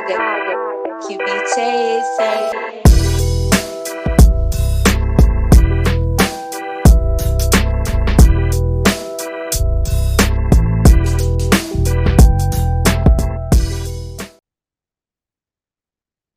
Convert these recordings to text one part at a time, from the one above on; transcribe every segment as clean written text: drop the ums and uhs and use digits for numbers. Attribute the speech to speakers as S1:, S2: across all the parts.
S1: QB Chase.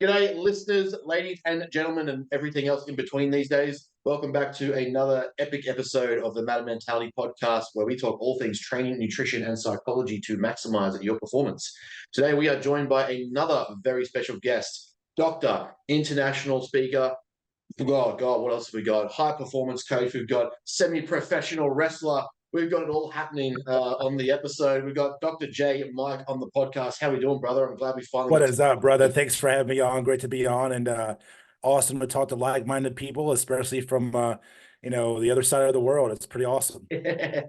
S2: G'day, listeners, ladies and gentlemen, and everything else in between these days. Welcome back to another epic episode of the Matter Mentality podcast, where we talk all things training, nutrition, and psychology to maximize your performance. Today, we are joined by another very special guest, doctor, international speaker. God, what else have we got? High performance coach. We've got semi-professional wrestler. We've got it all happening on the episode. We've got Dr. J Mike on the podcast. How are we doing, brother? I'm glad we finally
S3: What
S2: got
S3: is up, brother? Thanks for having me on. Great to be on, and awesome to talk to like-minded people, especially from the other side of the world. It's pretty awesome.
S2: Yeah,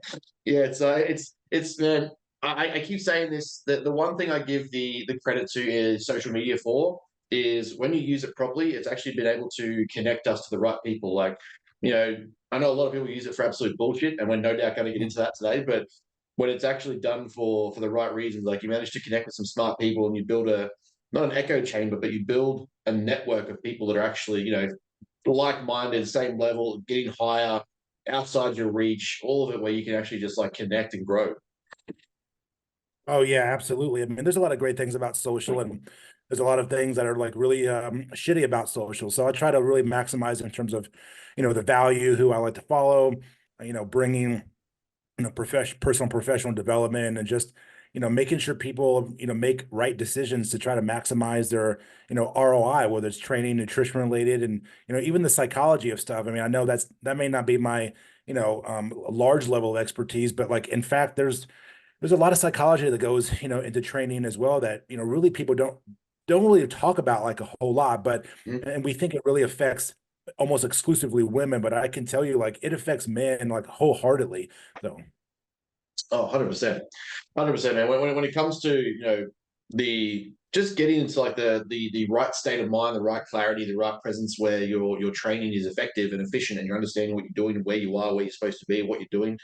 S2: it's man. I keep saying this, that the one thing I give the credit to is social media for is when you use it properly, it's actually been able to connect us to the right people. Like, I know a lot of people use it for absolute bullshit, and we're no doubt going to get into that today. But when it's actually done for the right reasons, like you manage to connect with some smart people and you build not an echo chamber, but you build a network of people that are actually, like-minded, same level, getting higher, outside your reach, all of it where you can actually just like connect and grow.
S3: Oh yeah, absolutely. I mean, there's a lot of great things about social, and there's a lot of things that are like really shitty about social. So I try to really maximize in terms of, the value, who I like to follow, bringing personal professional development, and just making sure people make right decisions to try to maximize their ROI, whether it's training, nutrition related, and even the psychology of stuff. I mean, I know that may not be my large level of expertise, but like in fact there's a lot of psychology that goes into training as well that really people don't really talk about like a whole lot, but
S2: Mm-hmm.
S3: and we think it really affects almost exclusively women, but I can tell you like it affects men like wholeheartedly. So
S2: Oh, 100%. 100%, man. When it comes to, the just getting into like the right state of mind, the right clarity, the right presence where your training is effective and efficient and you're understanding what you're doing, where you are, where you're supposed to be, what you're doing,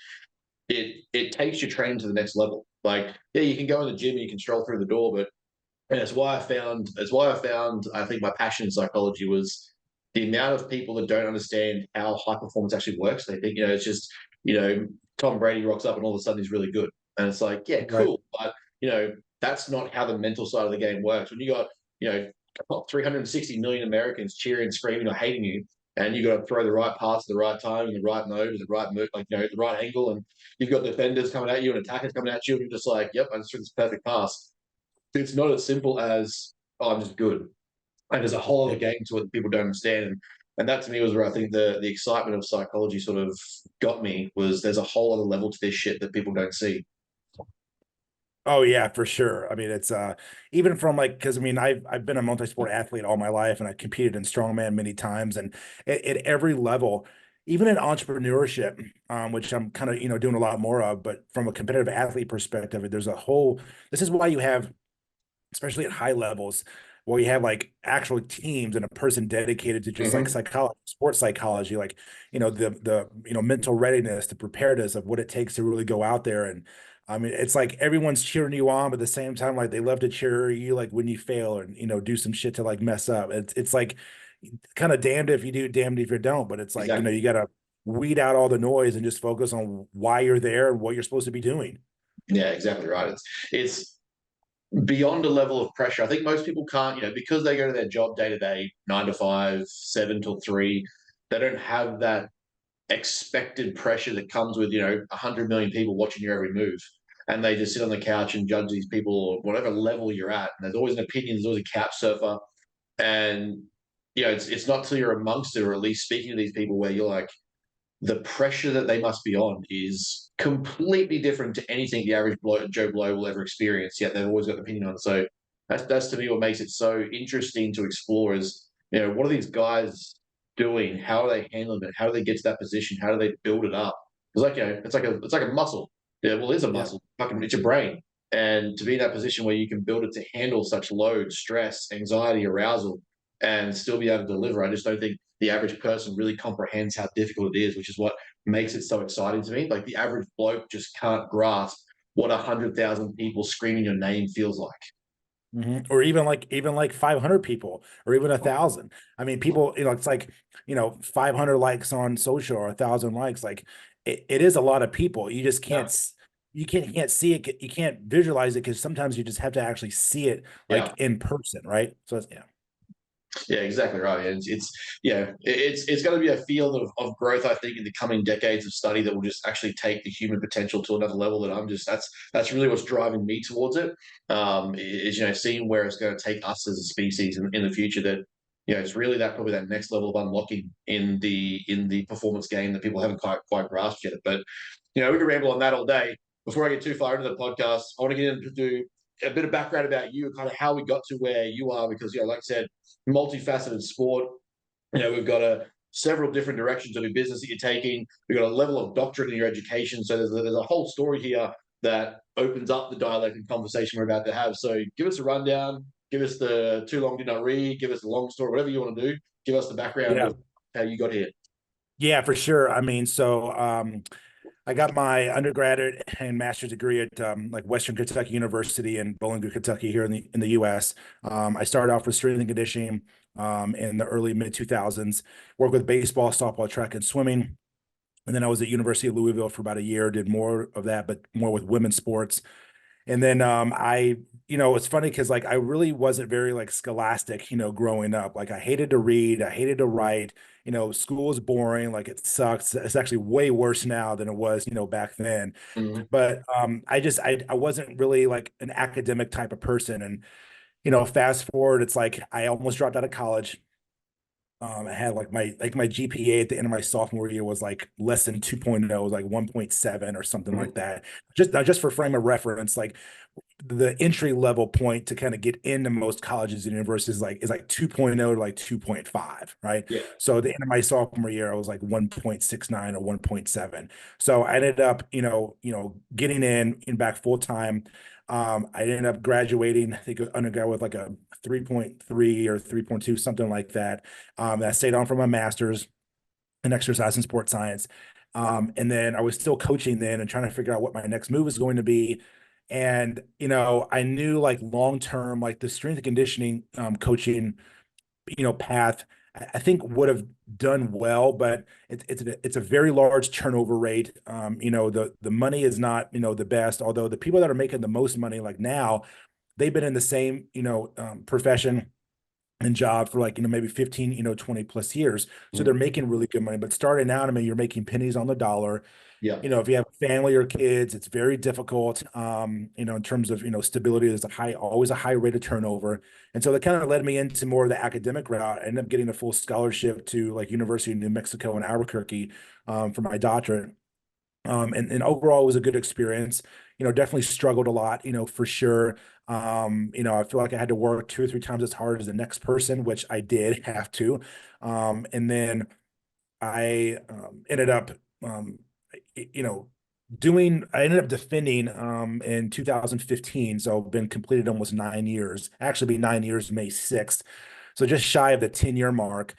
S2: it takes your training to the next level. Like, yeah, you can go in the gym and you can stroll through the door, but and it's why I found I think my passion in psychology was the amount of people that don't understand how high performance actually works. They think, it's just, you know, Tom Brady rocks up and all of a sudden he's really good. And it's like, yeah,
S3: right.
S2: cool. But, that's not how the mental side of the game works. When you got, 360 million Americans cheering, screaming, or hating you, and you got to throw the right pass at the right time and the right mode and the right move, like, the right angle. And you've got defenders coming at you and attackers coming at you. And you're just like, yep, I just threw this perfect pass. It's not as simple as, oh, I'm just good. And there's a whole other game to it that people don't understand. And that to me was where I think the excitement of psychology sort of got me, was there's a whole other level to this shit that people don't see.
S3: Oh yeah, for sure. I mean, it's even from like, because I mean, I've been a multi-sport athlete all my life, and I competed in strongman many times, and at every level, even in entrepreneurship, which I'm kind of doing a lot more of, but from a competitive athlete perspective, there's a whole. This is why you have, especially at high levels, where you have like actual teams and a person dedicated to just like
S2: Mm-hmm.
S3: psychology, sports psychology, like the mental readiness, the preparedness of what it takes to really go out there. And I mean, it's like everyone's cheering you on, but at the same time, like they love to cheer you like when you fail, and do some shit to like mess up. It's like kind of damned if you do, damned if you don't. But it's like
S2: Exactly.
S3: you got to weed out all the noise and just focus on why you're there and what you're supposed to be doing.
S2: Yeah, exactly right. It's beyond a level of pressure. I think most people can't, because they go to their job day to day, 9 to 5, 7 till 3, they don't have that expected pressure that comes with 100 million people watching your every move, and they just sit on the couch and judge these people, or whatever level you're at. And there's always an opinion, there's always a couch surfer. And it's not till you're amongst it, or at least speaking to these people, where you're like, the pressure that they must be on is completely different to anything the average Joe Blow will ever experience, yet they've always got an opinion on it. So that's to me what makes it so interesting to explore is, what are these guys doing? How are they handling it? How do they get to that position? How do they build it up? It's like, it's like a muscle. Yeah, well, it's a
S3: Yeah.
S2: muscle. Fucking, it's your brain. And to be in that position where you can build it to handle such load, stress, anxiety, arousal, and still be able to deliver, I just don't think the average person really comprehends how difficult it is, which is what makes it so exciting to me. Like, the average bloke just can't grasp what 100,000 people screaming your name feels like.
S3: Or even like 500 people or even 1,000. I mean, people, it's like, 500 likes on social or 1,000 likes. Like it is a lot of people. You just
S2: Yeah.
S3: can't see it. You can't visualize it because sometimes you just have to actually see it
S2: Yeah.
S3: like in person, right? So it's, yeah.
S2: Yeah, exactly right. It's yeah, it's going to be a field of growth, I think, in the coming decades of study that will just actually take the human potential to another level. That I'm just that's really what's driving me towards it. Is seeing where it's going to take us as a species in the future. That it's really that probably that next level of unlocking in the performance game that people haven't quite grasped yet. But we could ramble on that all day. Before I get too far into the podcast, I want to get into a bit of background about you, kind of how we got to where you are, because like I said, multifaceted sport. We've got several different directions of your business that you're taking. We've got a level of doctorate in your education. So there's a whole story here that opens up the dialect and conversation we're about to have. So give us a rundown. Give us the too long did not read. Give us the long story, whatever you want to do. Give us the background
S3: Yeah.
S2: of how you got here.
S3: Yeah, for sure. I mean, so I got my undergraduate and master's degree at like Western Kentucky University in Bowling Green, Kentucky, here in the U.S. I started off with strength and conditioning in the early mid 2000s. Worked with baseball, softball, track, and swimming. And then I was at University of Louisville for about a year. Did more of that, but more with women's sports. And then it's funny because like I really wasn't very like scholastic, growing up. Like I hated to read, I hated to write. School is boring, like it sucks. It's actually way worse now than it was, back then.
S2: Mm-hmm.
S3: But I wasn't really like an academic type of person. And fast forward, it's like I almost dropped out of college. I had like my GPA at the end of my sophomore year was like less than 2.0, it was like 1.7 or something like that. Just for frame of reference, like the entry level point to kind of get into most colleges and universities is like 2.0 to like 2.5, right?
S2: Yeah.
S3: So at the end of my sophomore year, I was like 1.69 or 1.7. So I ended up, getting in back full time. I ended up graduating, I think undergrad with like a 3.3 or 3.2, something like that. I stayed on for my master's in exercise and sports science. And then I was still coaching then and trying to figure out what my next move was going to be. And, I knew like long term, like the strength and conditioning coaching, path, I think would have done well, but it's a very large turnover rate. The money is not, the best, although the people that are making the most money like now, they've been in the same, profession and job for like, maybe 15, 20 plus years. So they're
S2: Mm-hmm.
S3: making really good money. But starting out, I mean, you're making pennies on the dollar.
S2: Yeah.
S3: If you have a family or kids, it's very difficult. In terms of, stability, there's always a high rate of turnover. And so that kind of led me into more of the academic route. I ended up getting a full scholarship to like University of New Mexico in Albuquerque, for my doctorate. And overall it was a good experience. Definitely struggled a lot, for sure. I feel like I had to work 2 or 3 times as hard as the next person, which I did have to. And then I ended up, um, you know, I ended up defending in 2015. So been completed almost 9 years, actually be 9 years, May 6th. So just shy of the 10-year mark.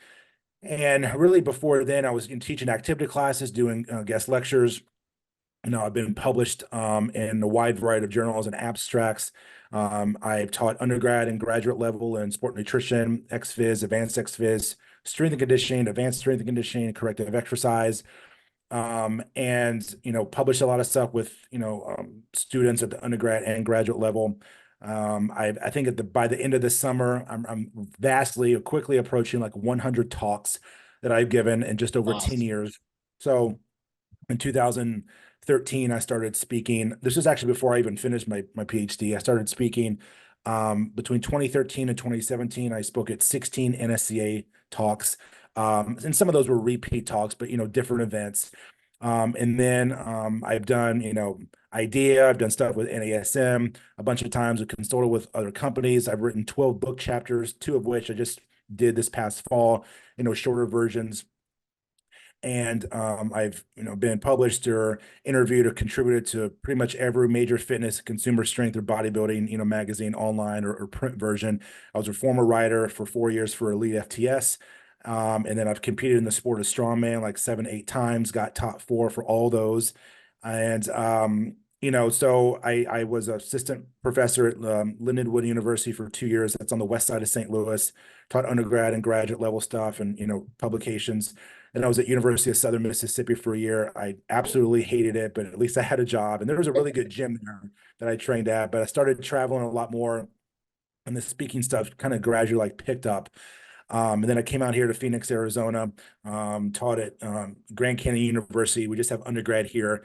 S3: And really before then, I was teaching activity classes, doing guest lectures. I've been published in a wide variety of journals and abstracts. I've taught undergrad and graduate level in sport nutrition, ex-phys, advanced ex-phys, strength and conditioning, advanced strength and conditioning, corrective exercise, and published a lot of stuff with students at the undergrad and graduate level. I think by the end of this summer, I'm vastly quickly approaching like 100 talks that I've given in just over 10
S2: Nice.
S3: years. So in 2013, I started speaking. This is actually before I even finished my PhD. I started speaking between 2013 and 2017. I spoke at 16 NSCA talks. And some of those were repeat talks, but different events. And then I've done, IDEA, I've done stuff with NASM a bunch of times. I've consulted with other companies. I've written 12 book chapters, two of which I just did this past fall, shorter versions. And I've been published or interviewed or contributed to pretty much every major fitness, consumer strength, or bodybuilding magazine, online or print version. I was a former writer for 4 years for Elite FTS. And then I've competed in the sport of strongman like 7, 8 times, got top 4 for all those. And So I was assistant professor at Lindenwood University for 2 years. That's on the west side of St. Louis. Taught undergrad and graduate level stuff and publications. And I was at University of Southern Mississippi for a year. I absolutely hated it, but at least I had a job. And there was a really good gym there that I trained at. But I started traveling a lot more, and the speaking stuff kind of gradually like picked up. And then I came out here to Phoenix, Arizona. Taught at Grand Canyon University. We just have undergrad here.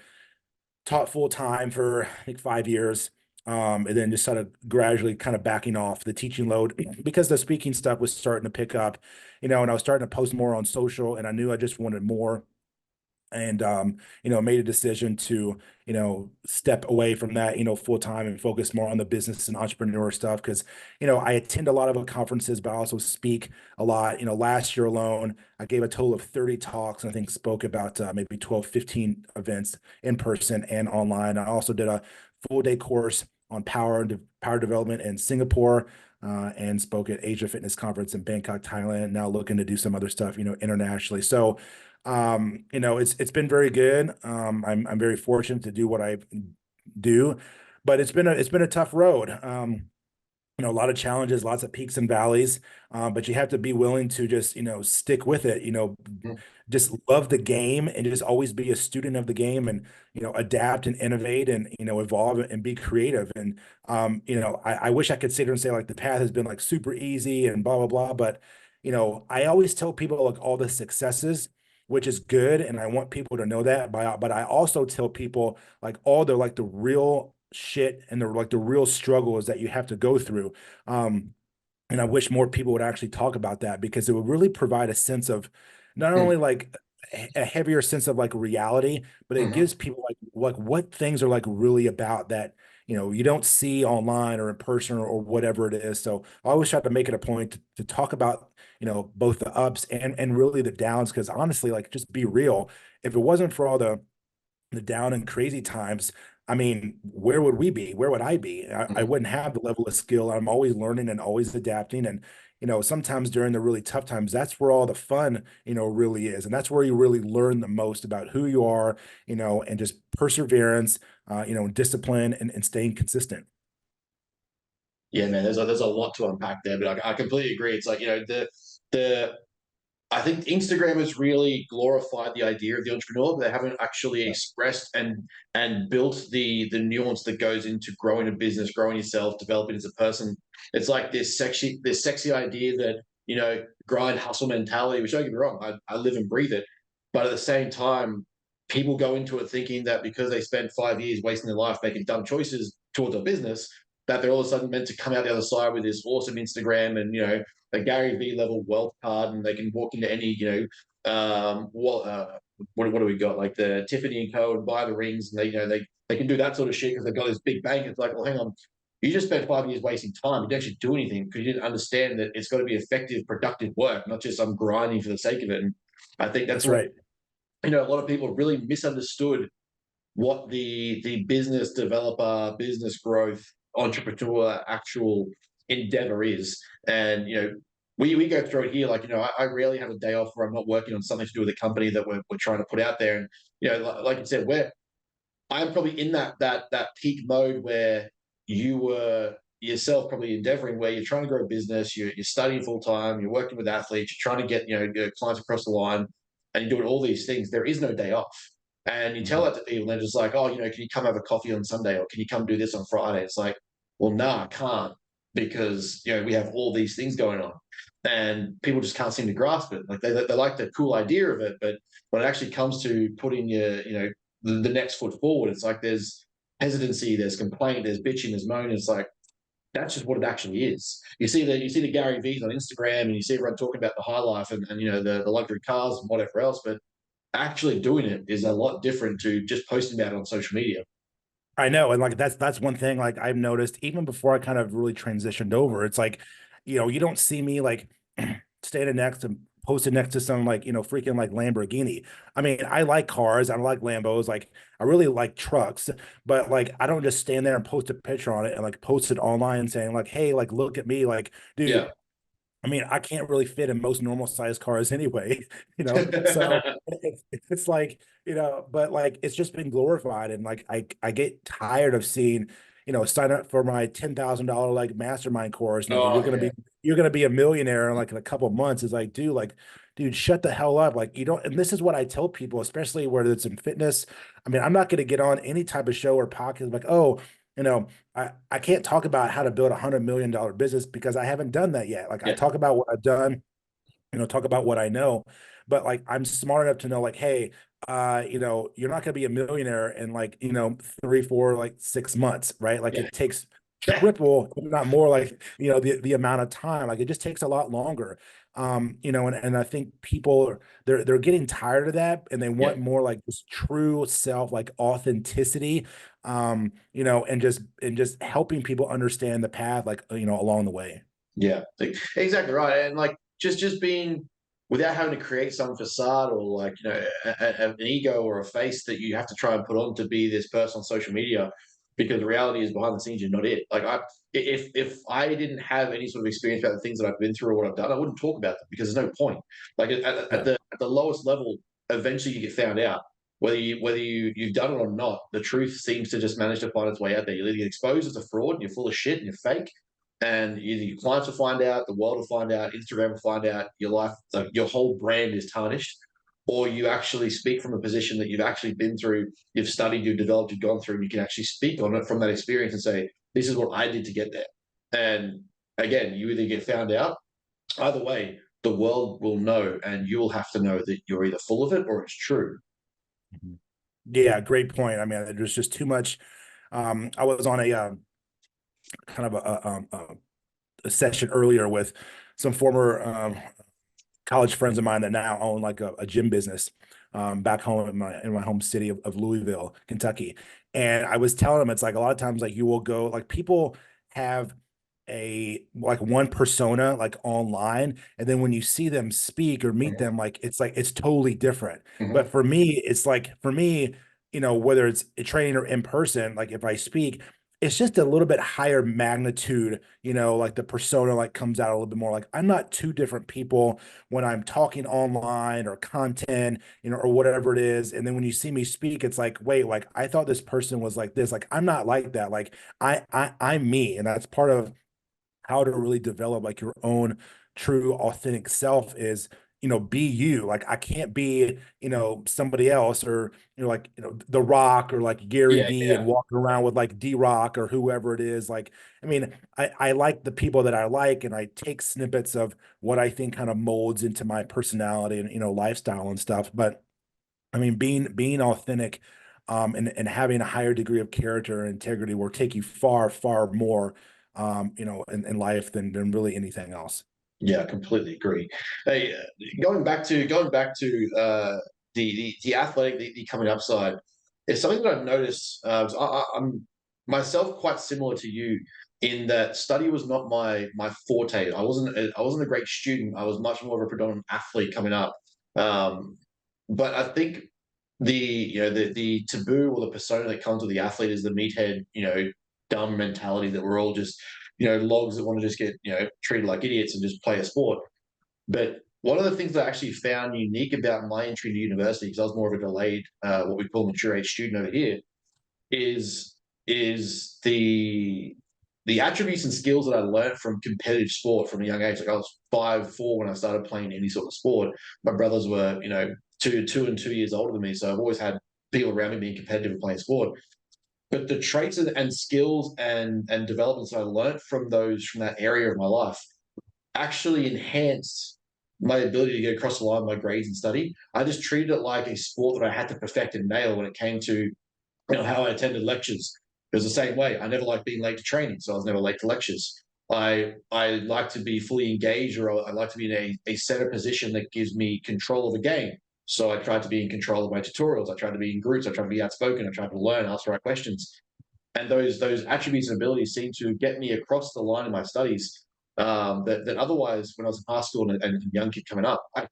S3: Taught full time for I think 5 years, and then just started gradually kind of backing off the teaching load because the speaking stuff was starting to pick up, and I was starting to post more on social, and I knew I just wanted more. And made a decision to step away from that full time and focus more on the business and entrepreneur stuff, because I attend a lot of conferences, but I also speak a lot. Last year alone I gave a total of 30 talks, and I think spoke about maybe 12, 15 events in person and online. I also did a full day course on power development in Singapore, and spoke at Asia Fitness Conference in Bangkok, Thailand. Now looking to do some other stuff internationally. So it's been very good. I'm very fortunate to do what I do, but it's been a tough road. A lot of challenges, lots of peaks and valleys, but you have to be willing to just stick with it.
S2: Mhm.
S3: Just love the game and just always be a student of the game, and adapt and innovate and evolve and be creative. And I wish I could sit here and say like the path has been like super easy and blah blah blah, but I always tell people like all the successes, which is good, and I want people to know that. But I also tell people like all the real shit and the real struggles that you have to go through. Um, and I wish more people would actually talk about that, because it would really provide a sense of not only like a heavier sense of like reality, but it
S2: Mhm.
S3: gives people like what things are like really about that you don't see online or in person, or whatever it is. So I always try to make it a point to talk about both the ups and really the downs, because honestly, like, just be real. If it wasn't for all the down and crazy times, I mean, where would we be? Where would I be? I
S2: Mhm.
S3: wouldn't have the level of skill. I'm always learning and always adapting. And, sometimes during the really tough times, that's where all the fun, really is. And that's where you really learn the most about who you are, and just perseverance, discipline and staying consistent.
S2: Yeah, man, there's a lot to unpack there, but I completely agree. It's like the I think Instagram has really glorified the idea of the entrepreneur, but they haven't actually
S3: Yeah.
S2: expressed and built the nuance that goes into growing a business, growing yourself, developing as a person. It's like this sexy idea that grind hustle mentality, which don't get me wrong, I live and breathe it, but at the same time, people go into it thinking that because they spent 5 years wasting their life making dumb choices towards a business, that they're all of a sudden meant to come out the other side with this awesome Instagram and a Gary V level wealth card, and they can walk into any, what do we got, like the Tiffany and Co, and buy the rings, and they can do that sort of shit because they've got this big bank. It's like, well, hang on, you just spent 5 years wasting time. You didn't actually do anything because you didn't understand that it's got to be effective, productive work, not just I'm grinding for the sake of it. And I think that's
S3: That's
S2: what
S3: right.
S2: a lot of people really misunderstood what the business developer, business growth, entrepreneur actual endeavor is. And we go through it here. Like I rarely have a day off where I'm not working on something to do with the company that we're trying to put out there. And like you said, I'm probably in that peak mode where you were yourself probably endeavoring, where you're trying to grow a business, you're studying full time, you're working with athletes, you're trying to get your clients across the line, and you're doing all these things. There is no day off, and you tell
S3: Mhm.
S2: that to people, and they're just like, oh, can you come have a coffee on Sunday, or can you come do this on Friday? It's like, well, no, I can't, because we have all these things going on, and people just can't seem to grasp it. Like they like the cool idea of it, but when it actually comes to putting the next foot forward, it's like there's hesitancy, there's complaint, there's bitching, there's moaning. It's like that's just what it actually is. You see the Gary V's on Instagram, and you see everyone talking about the high life and the luxury cars and whatever else, but actually doing it is a lot different to just posting about it on social media.
S3: I know, and like that's one thing like I've noticed even before I kind of really transitioned over. It's like, you don't see me like standing next to posted next to some like freaking like Lamborghini. I mean, I like cars, I like Lambos, like I really like trucks, but like I don't just stand there and post a picture on it and like post it online saying like, hey, like look at me, like dude.
S2: Yeah.
S3: I mean, I can't really fit in most normal size cars anyway, so it's like, but like it's just been glorified. And like I get tired of seeing, sign up for my $10,000 like mastermind course, like
S2: Oh yeah,
S3: you're gonna be a millionaire in like in a couple of months. It's like, dude, shut the hell up. Like you don't, and this is what I tell people, especially whether it's in fitness. I mean, I'm not gonna get on any type of show or podcast like, oh, you know, I can't talk about how to build $100 million business because I haven't done that yet. Like I
S2: yeah,
S3: talk about what I've done, talk about what I know, but like I'm smart enough to know like, hey, you're not gonna be a millionaire in like, 3, 4, like 6 months, right? Like
S2: yeah,
S3: it takes
S2: yeah,
S3: triple, if not more, like, the amount of time. Like it just takes a lot longer. And I think people they're getting tired of that and they
S2: yeah.
S3: want more like this true self, like authenticity, and just helping people understand the path, like, along the way.
S2: Yeah, exactly right. And like just being without having to create some facade or like an ego or a face that you have to try and put on to be this person on social media, because the reality is behind the scenes you're not it. Like if I didn't have any sort of experience about the things that I've been through or what I've done, I wouldn't talk about them because there's no point. Like at
S3: Yeah.
S2: the lowest level, eventually you get found out. Whether you've done it or not, the truth seems to just manage to find its way out there. You either get exposed as a fraud and you're full of shit and you're fake, and either your clients will find out, the world will find out, Instagram will find out, your life, like your whole brand is tarnished, or you actually speak from a position that you've actually been through, you've studied, you've developed, you've gone through, and you can actually speak on it from that experience and say, this is what I did to get there. And again, you either get found out, either way, the world will know, and you'll have to know that you're either full of it or it's true.
S3: Mhm. Yeah, great point. I mean, there's just too much. I was on a kind of a session earlier with some former college friends of mine that now own like a gym business back home in my home city of Louisville, Kentucky. And I was telling them it's like a lot of times like you will go like people have a like one persona like online, and then when you see them speak or meet
S2: Mhm.
S3: them, like it's totally different.
S2: Mhm.
S3: But for me, it's like for me, whether it's a training or in person, like if I speak, it's just a little bit higher magnitude, like the persona like comes out a little bit more. Like I'm not two different people when I'm talking online or content, or whatever it is. And then when you see me speak, it's like, wait, like I thought this person was like this. Like I'm not like that. Like I'm me. And that's part of how to really develop like your own true authentic self is, be you. Like I can't be, somebody else, or like The Rock or like Gary
S2: Yeah,
S3: V,
S2: yeah,
S3: and walking around with like D Rock or whoever it is. Like I mean, I like the people that I like, and I take snippets of what I think kind of molds into my personality and lifestyle and stuff. But I mean, being authentic, and having a higher degree of character and integrity will take you far, far more, in life than really anything else.
S2: yeah. Completely agree. Hey, going back to the athletic, the coming up side, is something that I've noticed. I'm myself quite similar to you in that study was not my forte. I wasn't a great student. I was much more of a predominant athlete coming up. But I think the taboo or the persona that comes with the athlete is the meathead, dumb mentality that we're all just logs that want to just get treated like idiots and just play a sport. But one of the things that I actually found unique about my entry to university, because I was more of a delayed, what we call mature age student over here, is is the attributes and skills that I learned from competitive sport from a young age. Like I was 5'4" when I started playing any sort of sport. My brothers were, two and 2 years older than me, so I've always had people around me being competitive and playing sport. But the traits and skills and developments that I learned from that area of my life actually enhanced my ability to get across the line, my grades and study. I just treated it like a sport that I had to perfect and nail when it came to how I attended lectures. It was the same way. I never liked being late to training, so I was never late to lectures. I like to be fully engaged, or I like to be in a center position that gives me control of a game. So I tried to be in control of my tutorials. I tried to be in groups. I tried to be outspoken. I tried to learn, ask the right questions. And those attributes and abilities seem to get me across the line in my studies. That otherwise, when I was in high school and a young kid coming up, I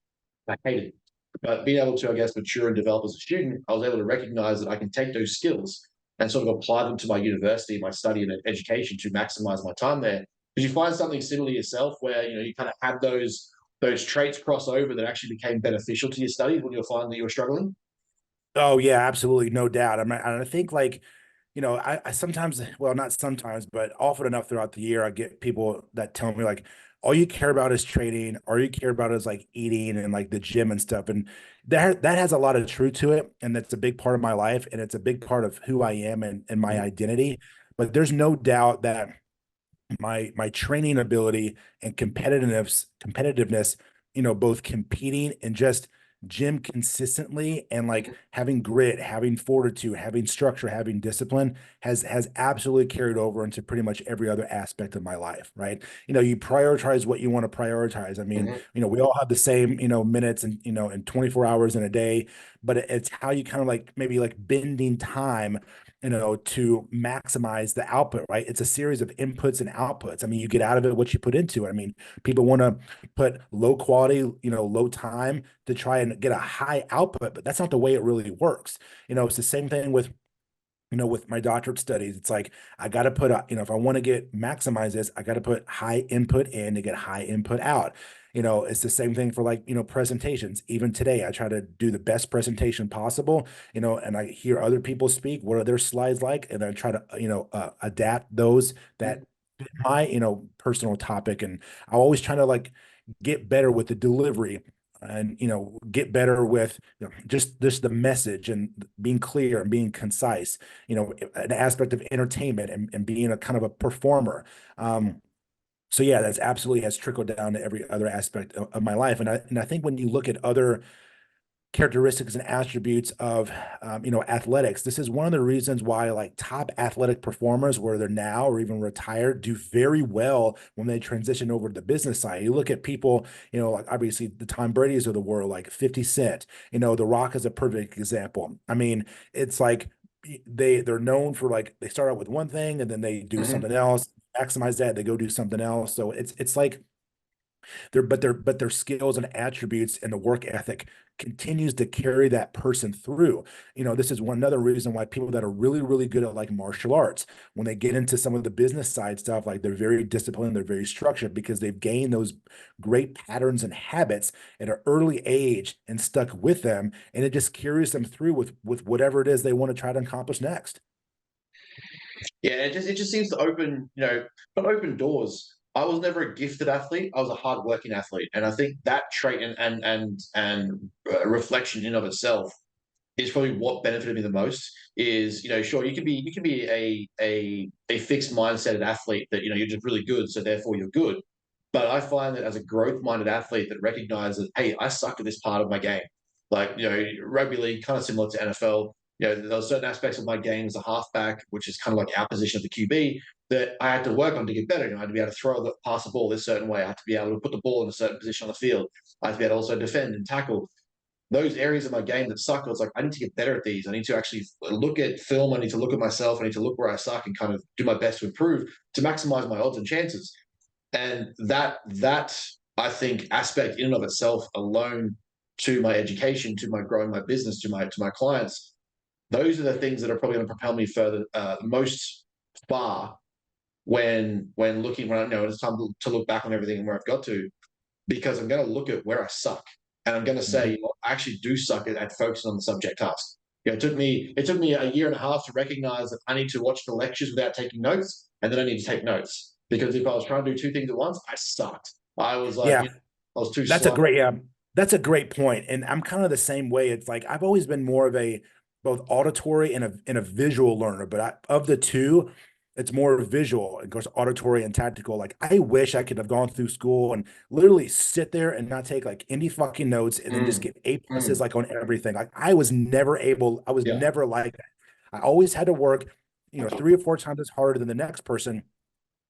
S2: hated it. But being able to, I guess, mature and develop as a student, I was able to recognize that I can take those skills and sort of apply them to my university, my study and education to maximize my time there. Did you find something similar yourself where, you kind of had those traits cross over that actually became beneficial to your studies when you were finding that you were struggling?
S3: Oh yeah, absolutely, no doubt. I think like, I sometimes, well, not sometimes, but often enough throughout the year, I get people that tell me like, all you care about is training, all you care about is like eating and like the gym and stuff. And that has a lot of truth to it. And that's a big part of my life. And it's a big part of who I am and my
S2: Mhm.
S3: identity. But there's no doubt that my training ability and competitiveness, both competing and just gym consistently and like having grit, having fortitude, having structure, having discipline has absolutely carried over into pretty much every other aspect of my life, right? You prioritize what you want to prioritize. I mean,
S2: Mhm.
S3: we all have the same, minutes and and 24 hours in a day, but it's how you kind of like maybe like bending time, to maximize the output, right? It's a series of inputs and outputs. I mean, you get out of it what you put into it. I mean, people want to put low quality, low time to try and get a high output, but that's not the way it really works. It's the same thing with with my doctorate studies. It's like I got to put if I want to get maximize this, I got to put high input in to get high input out. It's the same thing for like, presentations. Even today, I try to do the best presentation possible, and I hear other people speak. What are their slides like? And I try to, adapt those that fit my, personal topic. And I always try to like get better with the delivery and get better with just the message and being clear and being concise, an aspect of entertainment and being a kind of a performer. So yeah, that's absolutely has trickled down to every other aspect of my life. And I think when you look at other characteristics and attributes of athletics, this is one of the reasons why like top athletic performers, where they're now or even retired, do very well when they transition over to the business side. You look at people, like obviously the Tom Brady's of the world, like 50 Cent. The Rock is a perfect example. I mean, it's like they're known for like they start out with one thing and then they do
S2: Mhm.
S3: something else, maximize that, they go do something else. So it's like their skills and attributes and the work ethic continues to carry that person through. This is one another reason why people that are really, really good at like martial arts, when they get into some of the business side stuff, like they're very disciplined, they're very structured because they've gained those great patterns and habits at an early age and stuck with them, and it just carries them through with whatever it is they want to try to accomplish next.
S2: Yeah, it just seems to open, not open doors. I was never a gifted athlete. I was a hardworking athlete, and I think that trait and reflection in of itself is probably what benefited me the most. Is, sure, you can be a fixed mindset athlete that you're just really good, so therefore you're good. But I find that as a growth minded athlete that recognizes, hey, I suck at this part of my game. Like, rugby league, kind of similar to NFL. There were certain aspects of my game as a halfback, which is kind of like our position of the QB, that I had to work on to get better. I had to be able to pass the ball this certain way. I had to be able to put the ball in a certain position on the field. I had to be able to also defend and tackle those areas of my game that suck. I was like, I need to get better at these. I need to actually look at film. I need to look at myself. I need to look where I suck and kind of do my best to improve to maximize my odds and chances. And that I think aspect in and of itself alone, to my education, to my growing my business, to my clients, those are the things that are probably going to propel me further, most far when looking when I know it's time to look back on everything and where I've got to, because I'm going to look at where I suck and I'm going to say,
S3: Mhm.
S2: I actually do suck at focusing on the subject task. It took me a year and a half to recognize that I need to watch the lectures without taking notes, and then I need to take notes, because if I was trying to do two things at once, I sucked. I was like,
S3: Yeah,
S2: I was too
S3: That's a
S2: slow.
S3: great, yeah, that's a great point. And I'm kind of the same way. It's like I've always been more of a both auditory and a visual learner, but of the two, it's more visual. It goes auditory and tactical. Like I wish I could have gone through school and literally sit there and not take like any fucking notes and then just
S2: Mm,
S3: get A pluses
S2: mm,
S3: like on everything. Like I was never able, I was
S2: yeah.
S3: never like that. I always had to work, 3 or 4 times as harder than the next person,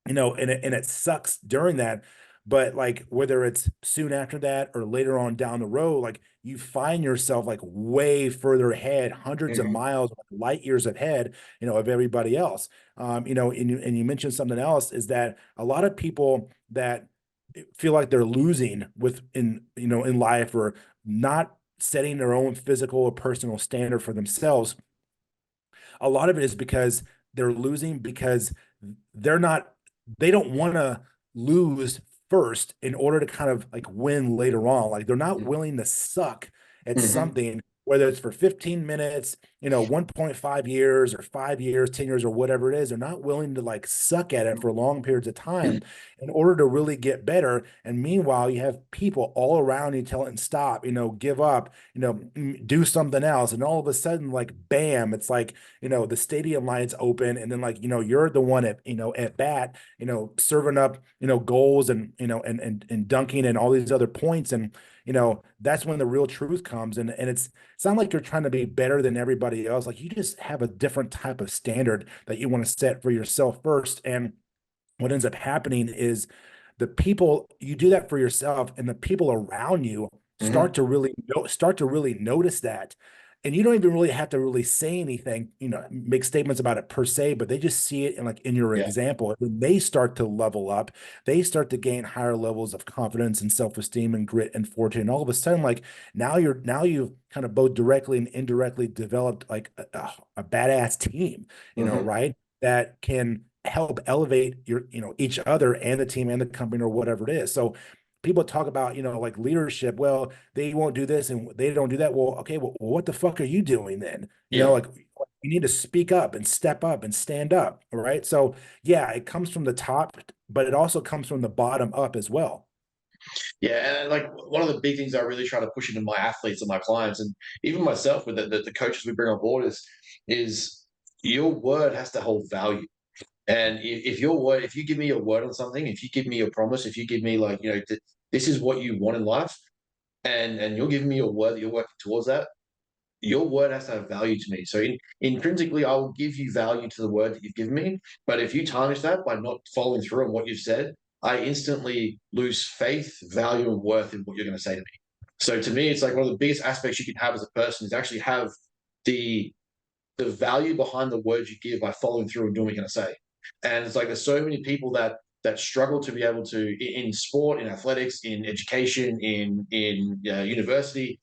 S3: and it sucks during that. But like whether it's soon after that or later on down the road, like you find yourself like way further ahead, hundreds of
S2: Mhm.
S3: miles, light years ahead, of everybody else. And you mentioned something else is that a lot of people that feel like they're losing in life or not setting their own physical or personal standard for themselves, a lot of it is because they're losing because they're not they don't want to lose first in order to kind of like win later on. Like they're not willing to suck at
S2: Hmm.
S3: something, whether it's for 15 minutes, 1.5 years or 5 years, 10 years, or whatever it is. They're not willing to like suck at it for long periods of time in order to really get better. And meanwhile, you have people all around you telling stop, give up, do something else. And all of a sudden, like bam, it's like, the stadium lights open, and then like, you're the one at bat, serving up, goals and, and dunking and all these other points. And, that's when the real truth comes. And it's not like you're trying to be better than everybody else. Like you just have a different type of standard that you want to set for yourself first. And what ends up happening is the people you do that for yourself, and the people around you
S2: Hmm.
S3: start to really notice that. And you don't even really have to really say anything, make statements about it per se, but they just see it in like in your
S2: Yeah.
S3: example. When they start to level up, they start to gain higher levels of confidence and self-esteem and grit and fortune. And all of a sudden, like now you've kind of both directly and indirectly developed like a badass team,
S2: Hmm.
S3: right? That can help elevate each other and the team and the company or whatever it is. So people talk about, like leadership. Well, they won't do this and they don't do that. Well, okay, well, what the fuck are you doing then?
S2: Yeah.
S3: Like you need to speak up and step up and stand up. All right. So yeah, it comes from the top, but it also comes from the bottom up as well.
S2: Yeah, and like one of the big things I really try to push into my athletes and my clients, and even myself with the coaches we bring on board is your word has to hold value. And if your word, if you give me your word on something, if you give me your promise, if you give me like this is what you want in life, and you're giving me your word that you're working towards that, your word has to have value to me. So intrinsically, I will give you value to the word that you've given me. But if you tarnish that by not following through on what you've said, I instantly lose faith, value, and worth in what you're going to say to me. So to me, it's like one of the biggest aspects you can have as a person is actually have the the value behind the words you give by following through and doing what you're going to say. And it's like there's so many people that struggle to be able to in sport, in athletics, in education, in university,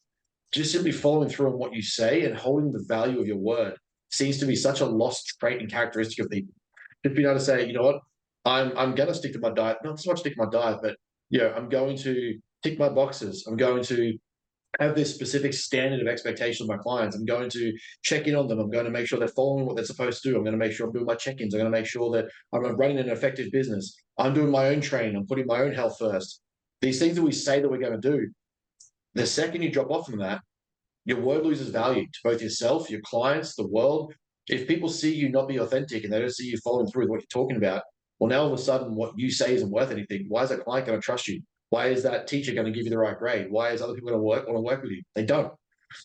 S2: just simply following through on what you say and holding the value of your word seems to be such a lost trait and characteristic of people. Just being able to say, you know what, I'm going to stick to my diet, not so much stick to my diet, but I'm going to tick my boxes. I'm going to have this specific standard of expectation of my clients. I'm going to check in on them. I'm going to make sure they're following what they're supposed to do. I'm going to make sure I'm doing my check-ins. I'm going to make sure that I'm running an effective business. I'm doing my own training. I'm putting my own health first. These things that we say that we're going to do, the second you drop off from that, your word loses value to both yourself, your clients, the world. If people see you not be authentic and they don't see you following through with what you're talking about, well, now all of a sudden what you say isn't worth anything. Why is that client going to trust you? Why is that teacher going to give you the right grade? Why is other people going to want to work with you? They don't.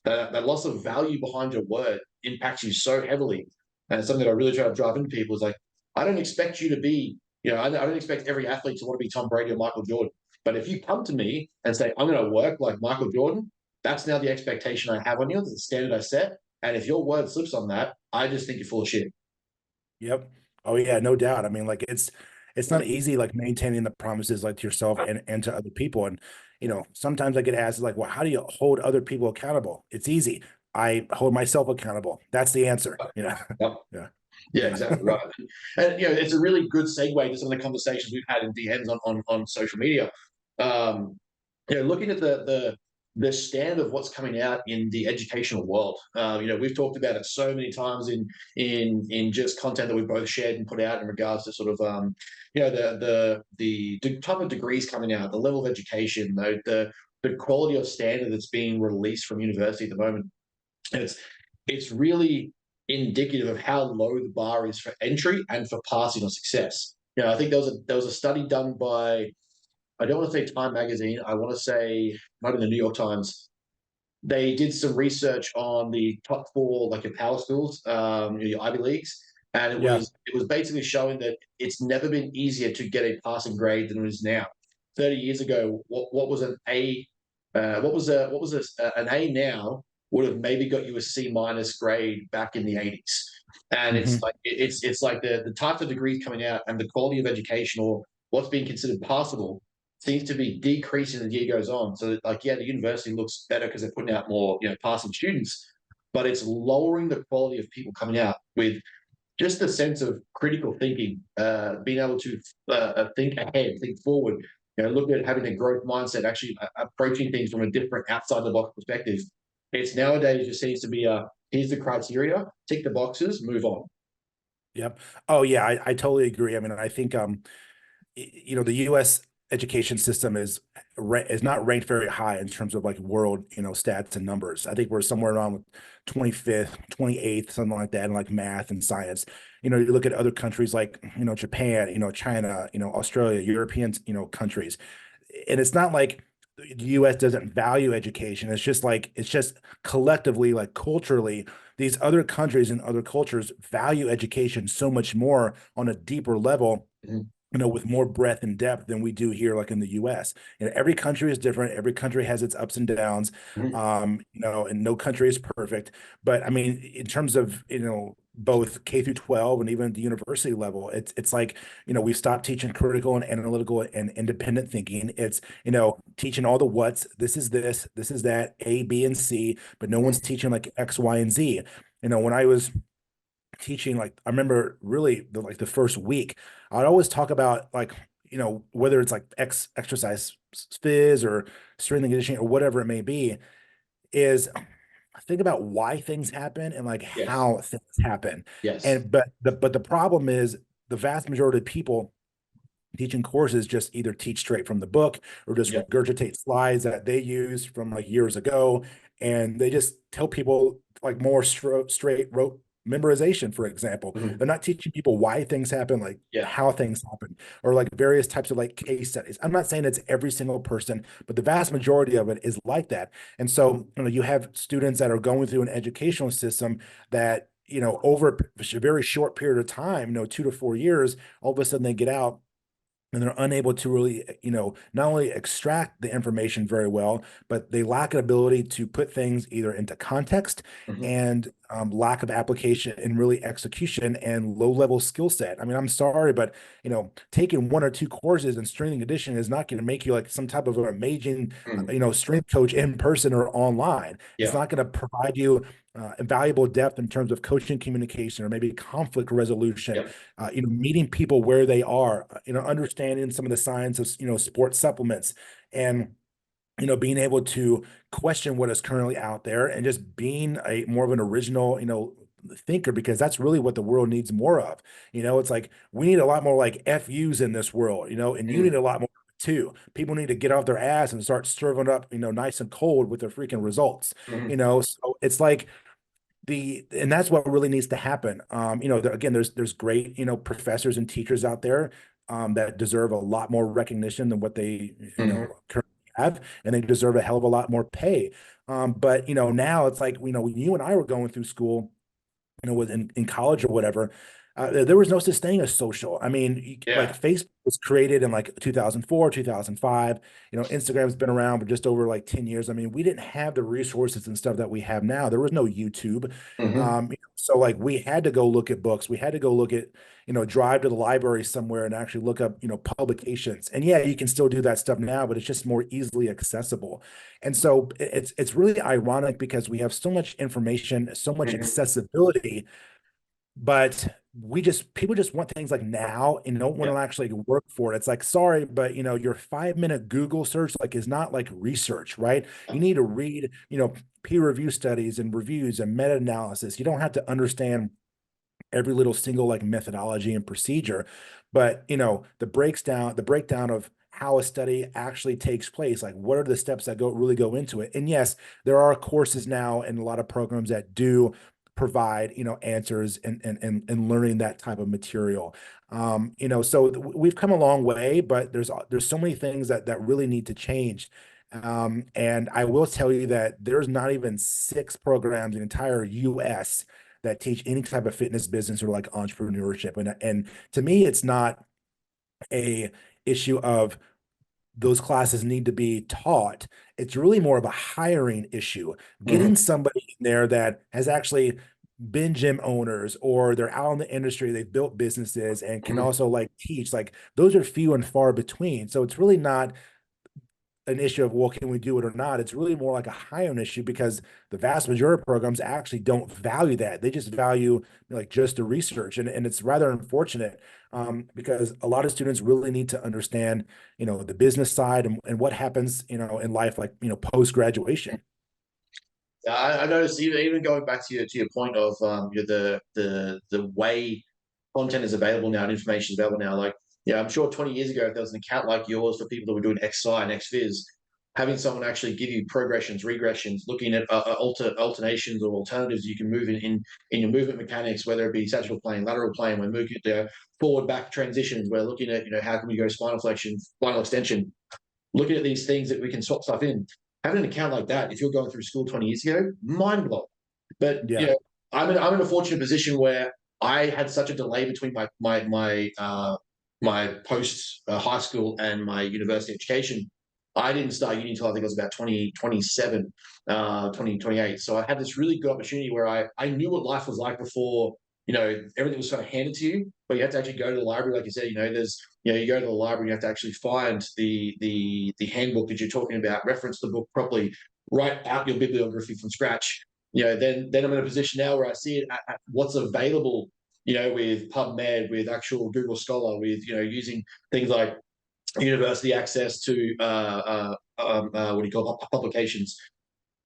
S2: That loss of value behind your word impacts you so heavily. And it's something that I really try to drive into people is like, I don't expect you to be, I don't expect every athlete to want to be Tom Brady or Michael Jordan. But if you come to me and say, I'm going to work like Michael Jordan, that's now the expectation I have on you. That's the standard I set. And if your word slips on that, I just think you're full of shit.
S3: Yep. Oh yeah, no doubt. I mean, like it's not easy like maintaining the promises like to yourself and to other people. And sometimes I get asked like, well, how do you hold other people accountable? It's easy. I hold myself accountable. That's the answer.
S2: Yep.
S3: Yeah.
S2: Yeah,
S3: Yeah.
S2: exactly right. And it's a really good segue to some of the conversations we've had in DMs on social media. Um, looking at the stand of what's coming out in the educational world. We've talked about it so many times in just content that we've both shared and put out in regards to sort of the type of degrees coming out, the level of education, the quality of standard that's being released from university at the moment. And it's really indicative of how low the bar is for entry and for passing or success. I think there was a study done by, I don't want to say Time Magazine. I want to say might have been the New York Times. They did some research on the top four, like your power schools, your Ivy Leagues, and it
S3: Yeah.
S2: was it was basically showing that it's never been easier to get a passing grade than it is now. 30 years ago, what was an A, an A now would have maybe got you a C minus grade back in the 80s. And it's
S3: Hmm.
S2: like it's like the types of degrees coming out and the quality of education or what's being considered passable seems to be decreasing as the year goes on. So, like, yeah, the university looks better because they're putting out more, passing students, but it's lowering the quality of people coming out with just the sense of critical thinking, being able to think ahead, think forward, look at having a growth mindset, actually approaching things from a different outside the box perspective. It's nowadays just seems to be here's the criteria, tick the boxes, move on.
S3: Yep. Oh yeah, I totally agree. I mean, I think the U.S. education system is not ranked very high in terms of like world, stats and numbers. I think we're somewhere around 25th, 28th, something like that, in like math and science. You look at other countries like, Japan, China, Australia, European, countries, and it's not like the US doesn't value education. It's just collectively, like culturally, these other countries and other cultures value education so much more on a deeper level,
S2: Mhm.
S3: with more breadth and depth than we do here, like in the US. Every country is different. Every country has its ups and downs.
S2: Mhm.
S3: And no country is perfect. But I mean, in terms of, both K through 12 and even the university level, it's like, we've stopped teaching critical and analytical and independent thinking. It's, teaching all the what's, this is that, A, B, and C, but no one's teaching like X, Y, and Z. When I was teaching, like I remember really the first week, I'd always talk about like, whether it's like exercise phys or strength and conditioning or whatever it may be, is think about why things happen and like
S2: Yes.
S3: how things happen.
S2: Yes.
S3: And but the problem is the vast majority of people teaching courses just either teach straight from the book or just
S2: Yep.
S3: regurgitate slides that they used from like years ago, and they just tell people like more straight rote memorization. For example,
S2: Mhm.
S3: they're not teaching people why things happen, like
S2: Yeah.
S3: how things happen, or like various types of like case studies. I'm not saying it's every single person, but the vast majority of it is like that. And so, you have students that are going through an educational system that, over a very short period of time, 2 to 4 years, all of a sudden they get out and they're unable to really, not only extract the information very well, but they lack an ability to put things either into context,
S2: Mhm.
S3: and lack of application and really execution and low level skill set. I mean, I'm sorry, but taking one or two courses in strength and conditioning is not going to make you like some type of an amazing,
S2: Mhm.
S3: strength coach in person or online. It's
S2: Yeah.
S3: not going to provide you invaluable depth in terms of coaching communication or maybe conflict resolution,
S2: Yep.
S3: meeting people where they are, understanding some of the science of, sports supplements, and, being able to question what is currently out there and just being a more of an original, thinker, because that's really what the world needs more of. It's like we need a lot more like FUs in this world, and you need
S2: Mhm.
S3: a lot more too. People need to get off their ass and start serving up, nice and cold with their freaking results.
S2: Mhm.
S3: So it's like and that's what really needs to happen. Again, there's great, professors and teachers out there, that deserve a lot more recognition than what they,
S2: Mhm.
S3: currently have, and they deserve a hell of a lot more pay. But now it's like, when you and I were going through school, in college or whatever, there was no such thing as social. I mean, like
S2: Yeah.
S3: Facebook was created in like 2004, 2005. Instagram's been around for just over like 10 years. I mean, we didn't have the resources and stuff that we have now. There was no YouTube.
S2: Mhm.
S3: So like we had to go look at books. We had to go look at, drive to the library somewhere and actually look up, publications. And yeah, you can still do that stuff now, but it's just more easily accessible. And so it's really ironic because we have so much information, so much
S2: Mhm.
S3: accessibility, but people just want things like now and don't want
S2: Yep.
S3: to actually work for it. It's like, sorry, but your 5 minute Google search like is not like research, right? You need to read, peer review studies and reviews and meta-analysis. You don't have to understand every little single like methodology and procedure, but the breakdown of how a study actually takes place, like what are the steps that go into it. And yes, there are courses now and a lot of programs that do provide, answers and learning that type of material. So we've come a long way, but there's so many things that really need to change. And I will tell you that there's not even six programs in the entire US that teach any type of fitness business or like entrepreneurship. And to me, it's not a issue of those classes need to be taught. It's really more of a hiring issue. Getting
S2: Mhm.
S3: somebody in there that has actually been gym owners or they're out in the industry, they've built businesses and can
S2: Mhm.
S3: also like teach, like those are few and far between. So it's really not an issue of, well, can we do it or not? It's really more like a high own issue, because the vast majority of programs actually don't value that. They just value like just the research. And it's rather unfortunate, because a lot of students really need to understand, the business side and what happens, in life, like, post graduation.
S2: I noticed even going back to your point of the way content is available now and information is available now. Like, yeah, I'm sure 20 years ago, if there was an account like yours for people that were doing XI and XFiz, having someone actually give you progressions, regressions, looking at alternations or alternatives you can move in your movement mechanics, whether it be sagittal plane, lateral plane, we're moving at forward back transitions, we're looking at, how can we go spinal flexion, spinal extension, looking at these things that we can swap stuff in. Having an account like that, if you're going through school 20 years ago, mind blowing. But
S3: Yeah.
S2: I'm in a fortunate position where I had such a delay between my post high school and my university education. I didn't start uni until I think it was about 2027, 2028. So I had this really good opportunity where I knew what life was like before, everything was kind of handed to you, but you have to actually go to the library. Like you said, you go to the library, you have to actually find the handbook that you're talking about, reference the book properly, write out your bibliography from scratch. Then I'm in a position now where I see it at what's available, with PubMed, with actual Google Scholar, with, using things like university access to what do you call it, publications.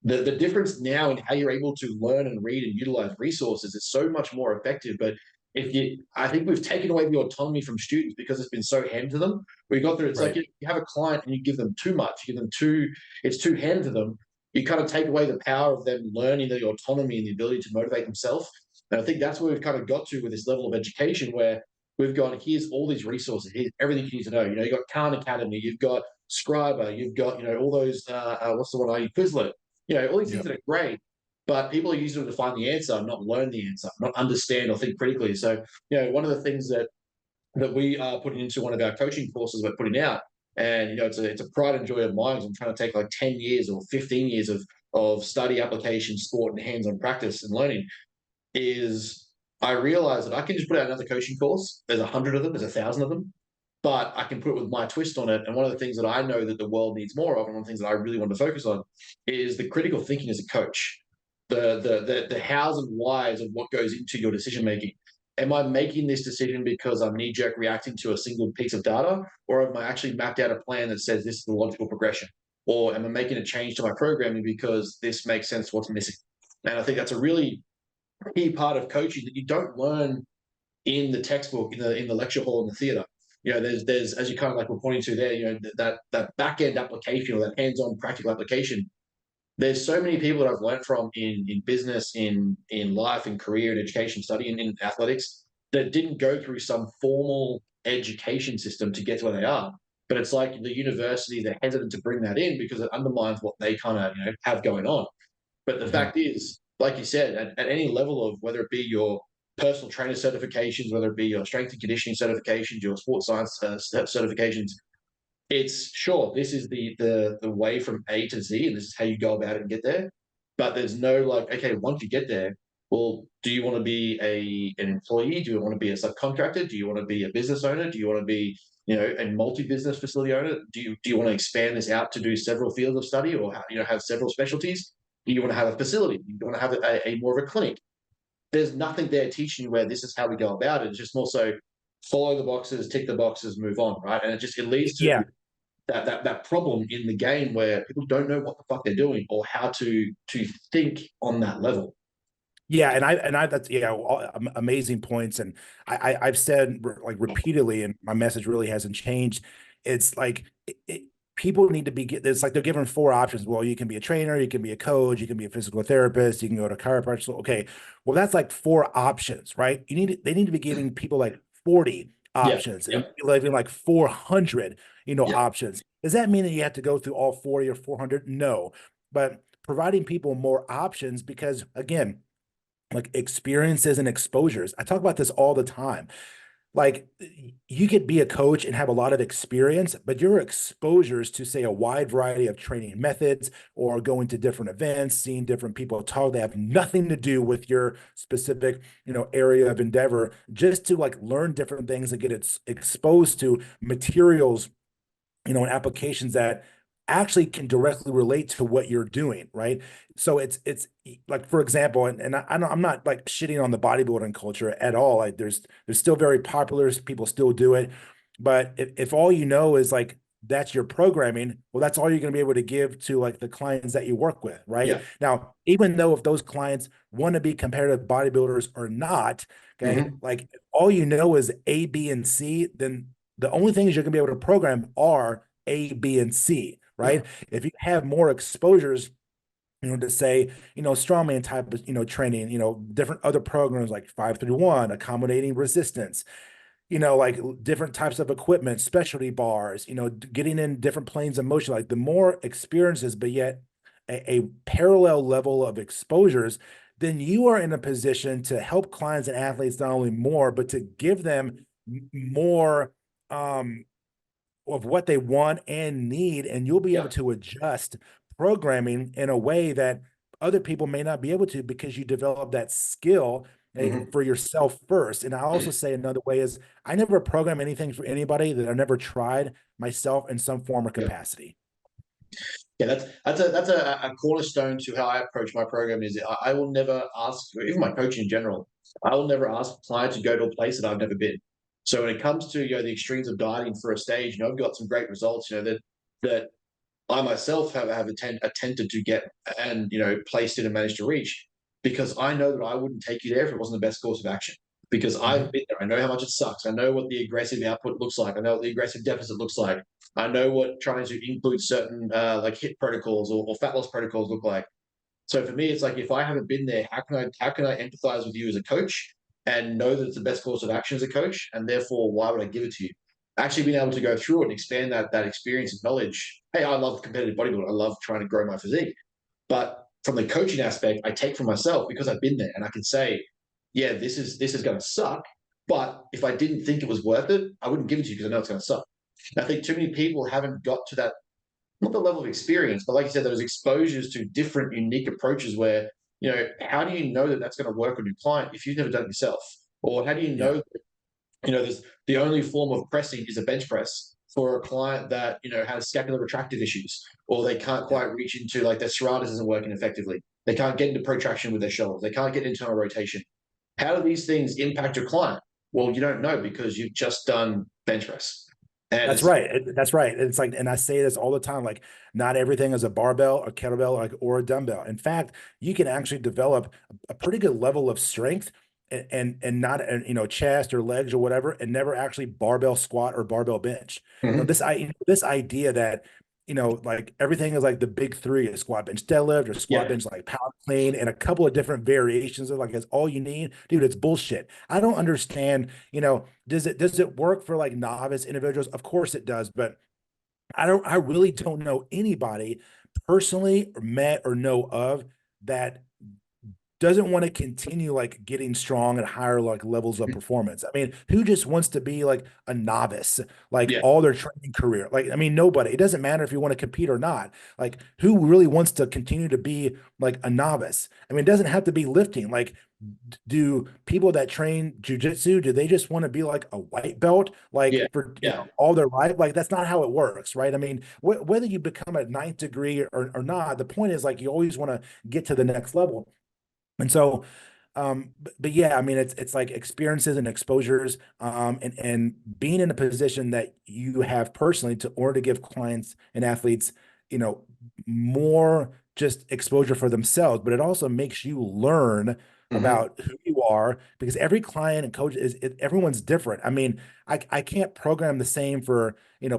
S2: The difference now in how you're able to learn and read and utilize resources is so much more effective. But I think we've taken away the autonomy from students because it's been so handed to them. We got through. It's
S3: Right.
S2: like you have a client and you give them too much. You give them it's too handed to them. You kind of take away the power of them learning the autonomy and the ability to motivate themselves. And I think that's where we've kind of got to with this level of education, where we've gone, here's all these resources, here's everything you need to know. You've got Khan Academy, you've got Scriber, you've got, all those, what's the one I use, Quizlet, all these things
S3: Yep.
S2: that are great, but people are using them to find the answer, not learn the answer, not understand or think critically. So, one of the things that we are putting into one of our coaching courses we're putting out, and it's a pride and joy of mine, because I'm trying to take like 10 years or 15 years of study, application, sport, and hands-on practice and learning, is I realize that I can just put out another coaching course. There's 100 of them, there's 1,000 of them, but I can put it with my twist on it. And one of the things that I know that the world needs more of, and one of the things that I really want to focus on, is the critical thinking as a coach, the hows and whys of what goes into your decision making. Am I making this decision because I'm knee jerk reacting to a single piece of data, or am I actually mapped out a plan that says this is the logical progression, or am I making a change to my programming because this makes sense what's missing? And I think that's a really key part of coaching that you don't learn in the textbook, in the lecture hall, in the theater. There's as you kind of like were pointing to there, that back end application, or that hands-on practical application. There's so many people that I've learned from in business, in life, in career, in education, studying in athletics, that didn't go through some formal education system to get to where they are. But it's like the university, they're hesitant to bring that in because it undermines what they kind of have going on. But the fact is, like you said, at any level of whether it be your personal trainer certifications, whether it be your strength and conditioning certifications, your sports science certifications, it's sure this is the way from A to Z, and this is how you go about it and get there. But there's no like, okay, once you get there, well, do you want to be an employee? Do you want to be a subcontractor? Do you want to be a business owner? Do you want to be a multi-business facility owner? Do you want to expand this out to do several fields of study, or have several specialties? Do you want to have a facility? Do you want to have a more of a clinic? There's nothing there teaching you where this is how we go about it. It's just more so follow the boxes, tick the boxes, move on, right? And it leads to
S3: Yeah.
S2: that problem in the game where people don't know what the fuck they're doing or how to think on that level.
S3: Yeah, and I that's amazing points, and I've said like repeatedly, and my message really hasn't changed. It's like people need to be it's like they're given four options. Well, you can be a trainer, you can be a coach, you can be a physical therapist, you can go to chiropractor. Okay, well that's like four options, right? They need to be giving people like 40
S2: Yeah,
S3: options
S2: yeah,
S3: and living like 400,
S2: yeah.
S3: options. Does that mean that you have to go through all 40 or 400? No, but providing people more options, because again, like experiences and exposures. I talk about this all the time. Like you could be a coach and have a lot of experience, but your exposures to say a wide variety of training methods or going to different events, seeing different people talk, they have nothing to do with your specific, area of endeavor, just to like learn different things and get exposed to materials, and applications that actually can directly relate to what you're doing, right? So it's like, for example, and I'm not like shitting on the bodybuilding culture at all. Like there's still very popular, people still do it. But if all you know is like that's your programming, well, that's all you're going to be able to give to like the clients that you work with, right?
S2: Yeah.
S3: Now, even though if those clients want to be competitive bodybuilders or not, okay,
S2: Hmm.
S3: like all you know is A, B, and C, then the only things you're going to be able to program are A, B, and C,
S2: Yeah.
S3: right? If you have more exposures, to say, strongman type of, training, different other programs like 531, accommodating resistance, like different types of equipment, specialty bars, getting in different planes of motion, like the more experiences, but yet a parallel level of exposures, then you are in a position to help clients and athletes not only more, but to give them more of what they want and need, and you'll be able
S2: Yeah.
S3: to adjust programming in a way that other people may not be able to because you develop that skill
S2: Hmm.
S3: for yourself first. And I also say another way is I never program anything for anybody that I never tried myself in some form or
S2: Yeah.
S3: capacity.
S2: Yeah, that's a cornerstone to how I approach my program. Is I will never ask, even my coaching in general, I will never ask a client to go to a place that I've never been. So when it comes to the extremes of dieting for a stage, I've got some great results. That I myself have attempted to get and placed in and managed to reach, because I know that I wouldn't take you there if it wasn't the best course of action. Because I've
S3: Mhm.
S2: been there, I know how much it sucks. I know what the aggressive output looks like. I know what the aggressive deficit looks like. I know what trying to include certain like HIIT protocols or fat loss protocols look like. So for me, it's like if I haven't been there, how can I empathize with you as a coach and know that it's the best course of action as a coach, and therefore why would I give it to you? Actually being able to go through it and expand that experience and knowledge. Hey, I love competitive bodybuilding. I love trying to grow my physique, but from the coaching aspect, I take for myself because I've been there and I can say, yeah, this is going to suck. But if I didn't think it was worth it, I wouldn't give it to you because I know it's going to suck. And I think too many people haven't got to that, not the level of experience, but like you said, those exposures to different unique approaches where, how do you know that that's going to work on your client if you've never done it yourself? Or how do you
S3: Yeah,
S2: know that, there's the only form of pressing is a bench press for a client that, has scapular retractive issues, or they can't
S3: yeah.
S2: quite reach into like their serratus isn't working effectively. They can't get into protraction with their shoulders. They can't get internal rotation. How do these things impact your client? Well, you don't know because you've just done bench press. And
S3: That's
S2: it's
S3: right. That's right. It's like, and I say this all the time, like not everything is a barbell, a kettlebell, like or a dumbbell. In fact, you can actually develop a pretty good level of strength and not chest or legs or whatever, and never actually barbell squat or barbell bench.
S2: Mhm.
S3: This idea that like everything is like the big three: is squat, bench, deadlift, or squat,
S2: Yeah.
S3: bench, like power clean, and a couple of different variations of like that's all you need, dude. It's bullshit. I don't understand. Does it work for like novice individuals? Of course it does, but I really don't know anybody personally or met or know of that doesn't want to continue like getting strong at higher like levels of performance. I mean, who just wants to be like a novice like
S2: Yeah.
S3: all their training career? Like, I mean, nobody. It doesn't matter if you want to compete or not. Like, who really wants to continue to be like a novice? I mean, it doesn't have to be lifting. Like, do people that train jujitsu, do they just want to be like a white belt like
S2: Yeah.
S3: for
S2: Yeah.
S3: all their life? Like, that's not how it works, right? I mean, whether you become a ninth degree or not, the point is like you always want to get to the next level. And so, but yeah, I mean, it's like experiences and exposures, and being in a position that you have personally to order to give clients and athletes, you know, more just exposure for themselves, but it also makes you learn
S2: Hmm.
S3: about who you are because every client and coach everyone's different. I mean, I can't program the same for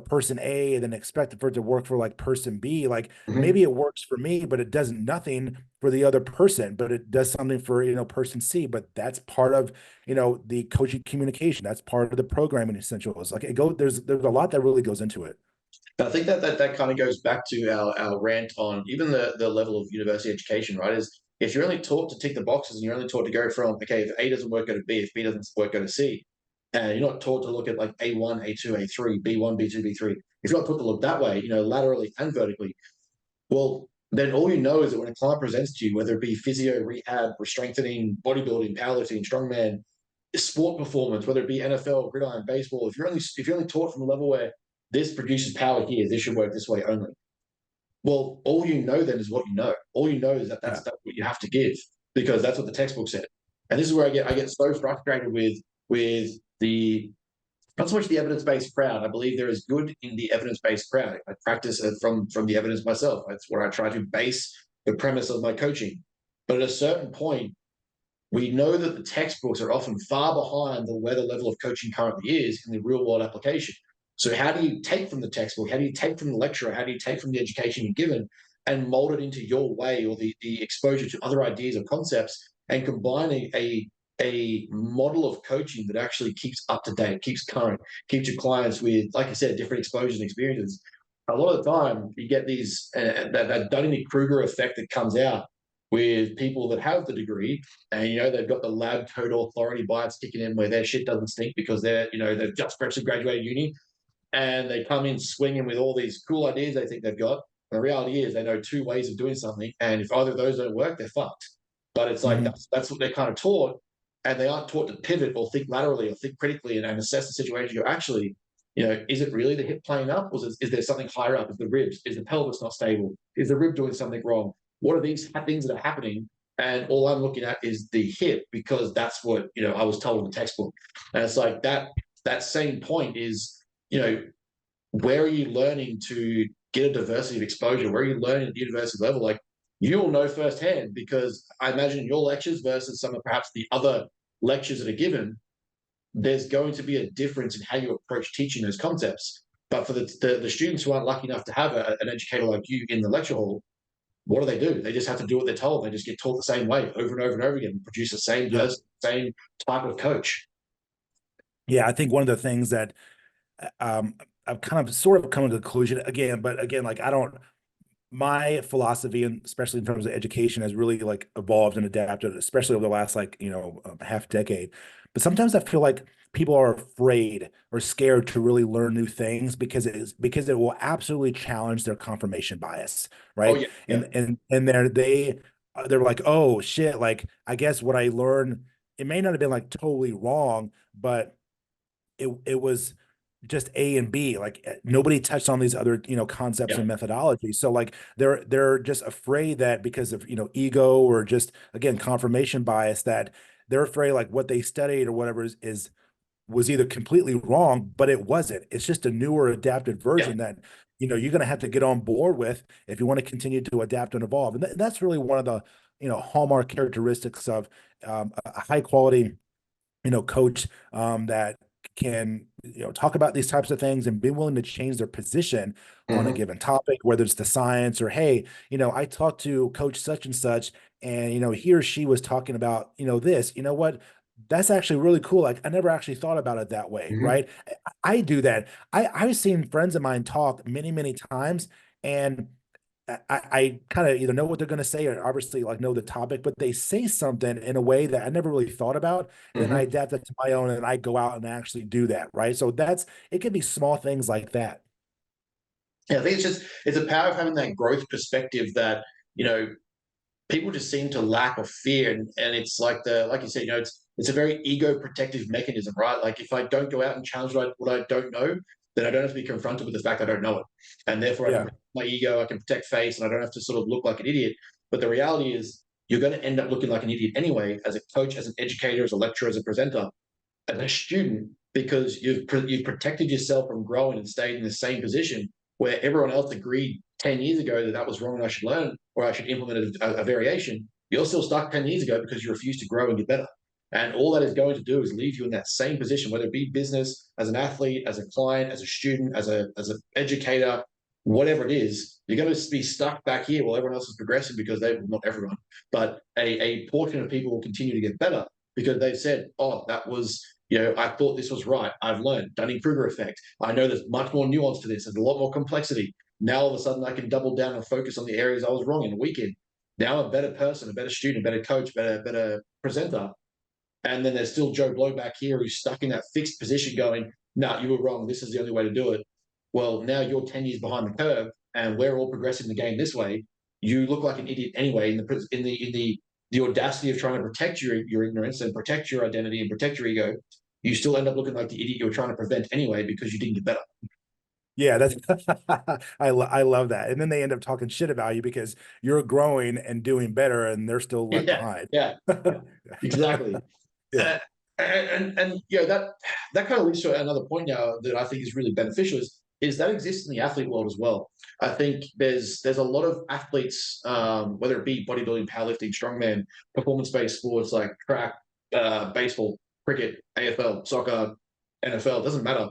S3: person A and then expect for it to work for like person B. Like maybe
S2: Hmm.
S3: it works for me, but it does nothing for the other person, but it does something for person C. But that's part of the coaching communication. That's part of the programming essentials. Like there's a lot that really goes into it.
S2: But I think that kind of goes back to our rant on even the level of university education, right? Is if you're only taught to tick the boxes and you're only taught to go from, okay, if A doesn't work, go to B, if B doesn't work, go to C. And you're not taught to look at like A1, A2, A3, B1, B2, B3. If you're not taught to look that way, laterally and vertically, well, then all you know is that when a client presents to you, whether it be physio, rehab, or strengthening, bodybuilding, powerlifting, strongman, sport performance, whether it be NFL, gridiron, baseball, if you're only taught from a level where this produces power here, this should work this way only. Well, all you know then is what you know. All you know is that that's what you have to give, because that's what the textbook said. And this is where I get so frustrated with the not so much the evidence-based crowd. I believe there is good in the evidence-based crowd. I practice it from the evidence myself. That's where I try to base the premise of my coaching. But at a certain point, we know that the textbooks are often far behind where the level of coaching currently is in the real world application. So how do you take from the textbook? How do you take from the lecturer? How do you take from the education you're given and mold it into your way, or the exposure to other ideas or concepts, and combining a model of coaching that actually keeps up to date, keeps current, keeps your clients with, like I said, different exposures and experiences. A lot of the time, you get these that Dunning-Kruger effect that comes out with people that have the degree, and they've got the lab coat authority bias kicking in, where their shit doesn't stink because they've just freshly graduated uni, and they come in swinging with all these cool ideas they think they've got. And the reality is they know two ways of doing something, and if either of those don't work, they're fucked. But it's like that's what they're kind of taught, and they aren't taught to pivot or think laterally or think critically and assess the situation. You're actually, is it really the hip playing up, or is there something higher up? Is the ribs? Is the pelvis not stable? Is the rib doing something wrong? What are these things that are happening? And all I'm looking at is the hip, because that's what I was told in the textbook. And it's like that same point is, where are you learning to get a diversity of exposure? Where are you learning at the university level? Like, you'll know firsthand, because I imagine your lectures versus some of perhaps the other lectures that are given, there's going to be a difference in how you approach teaching those concepts. But for the students who aren't lucky enough to have an educator like you in the lecture hall, what do? They just have to do what they're told. They just get taught the same way over and over and over again, produce the same person, same type of coach.
S3: Yeah, I think one of the things that I've kind of sort of come to the conclusion again, but again, like I don't, my philosophy, and especially in terms of education, has really like evolved and adapted, especially over the last like half decade. But sometimes I feel like people are afraid or scared to really learn new things because it will absolutely challenge their confirmation bias,
S2: Oh
S3: right?
S2: yeah, yeah,
S3: And they're like, oh shit, like I guess what I learned, it may not have been like totally wrong, but it was just A and B. Like nobody touched on these other, concepts
S2: yeah.
S3: and methodologies. So like they're just afraid that because of, ego or just again confirmation bias, that they're afraid like what they studied or whatever is was either completely wrong, but it wasn't. It's just a newer adapted
S2: Yeah.
S3: version that you're going to have to get on board with if you want to continue to adapt and evolve. And that's really one of the hallmark characteristics of a high quality coach that can talk about these types of things and be willing to change their position on a
S2: Mm-hmm.
S3: given topic, whether it's the science or hey, I talked to coach such and such, and he or she was talking about this. You know what? That's actually really cool. Like I never actually thought about it that way,
S2: Mm-hmm.
S3: right? I do that. I've seen friends of mine talk many times, and I kind of either know what they're going to say or obviously like know the topic, but they say something in a way that I never really thought about. And then I
S2: Mm-hmm.
S3: adapt it to my own and I go out and actually do that. Right. So it could be small things like that.
S2: Yeah, I think it's a power of having that growth perspective that you know people just seem to lack of fear, and it's like you said, it's a very ego protective mechanism, right? Like if I don't go out and challenge what I don't know, then I don't have to be confronted with the fact I don't know it, and therefore I can
S3: Yeah.
S2: protect my ego, I can protect face, and I don't have to sort of look like an idiot. But the reality is, you're going to end up looking like an idiot anyway, as a coach, as an educator, as a lecturer, as a presenter, as a student, because you've protected yourself from growing and stayed in the same position where everyone else agreed 10 years ago that that was wrong and I should learn or I should implement a variation. You're still stuck 10 years ago because you refuse to grow and get better. And all that is going to do is leave you in that same position, whether it be business, as an athlete, as a client, as a student, as an educator, whatever it is. You're going to be stuck back here while everyone else is progressing, because not everyone, but a portion of people will continue to get better because they've said, oh, that was, I thought this was right. I've learned Dunning-Kruger effect. I know there's much more nuance to this. There's a lot more complexity. Now all of a sudden I can double down and focus on the areas I was wrong in a weekend. Now I'm a better person, a better student, a better coach, better presenter. And then there's still Joe Blow back here who's stuck in that fixed position going, no, you were wrong. This is the only way to do it. Well, now you're 10 years behind the curve and we're all progressing the game this way. You look like an idiot anyway in the audacity of trying to protect your ignorance and protect your identity and protect your ego. You still end up looking like the idiot you were trying to prevent anyway because you didn't get better.
S3: Yeah, that's I love that. And then they end up talking shit about you because you're growing and doing better and they're still left
S2: Yeah,
S3: behind.
S2: yeah, exactly.
S3: Yeah.
S2: Uh, and that kind of leads to another point now that I think is really beneficial is that exists in the athlete world as well. I think there's a lot of athletes, whether it be bodybuilding, powerlifting, strongman, performance-based sports like track, baseball, cricket, AFL, soccer, NFL, it doesn't matter.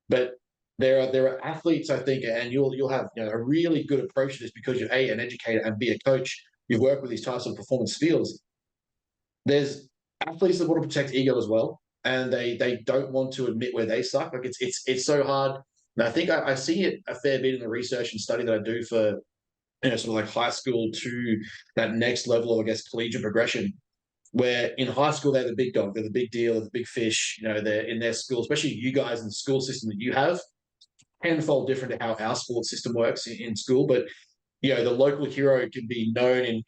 S2: But there are athletes, I think, and you'll have a really good approach to this because you're an educator and be a coach. You work with these types of performance fields. There's athletes that want to protect ego as well, and they don't want to admit where they suck. Like it's so hard. And I think I see it a fair bit in the research and study that I do for sort of like high school to that next level of, I guess, collegiate progression. Where in high school they're the big dog, they're the big deal, they're the big fish. They're in their school, especially you guys in the school system that you have, tenfold different to how our sports system works in school. But the local hero can be known in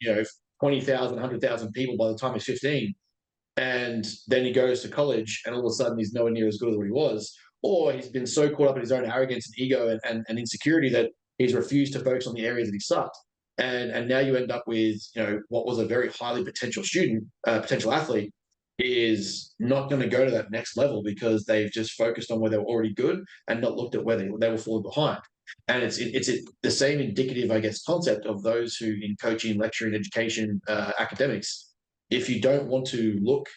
S2: 20,000, 100,000 people by the time he's 15, and then he goes to college and all of a sudden he's nowhere near as good as what he was, or he's been so caught up in his own arrogance and ego and insecurity that he's refused to focus on the areas that he sucked, and now you end up with what was a very highly potential student, potential athlete, is not going to go to that next level because they've just focused on where they were already good and not looked at where they were falling behind. And it's the same indicative, I guess, concept of those who in coaching, lecturing, education, academics, if you don't want to look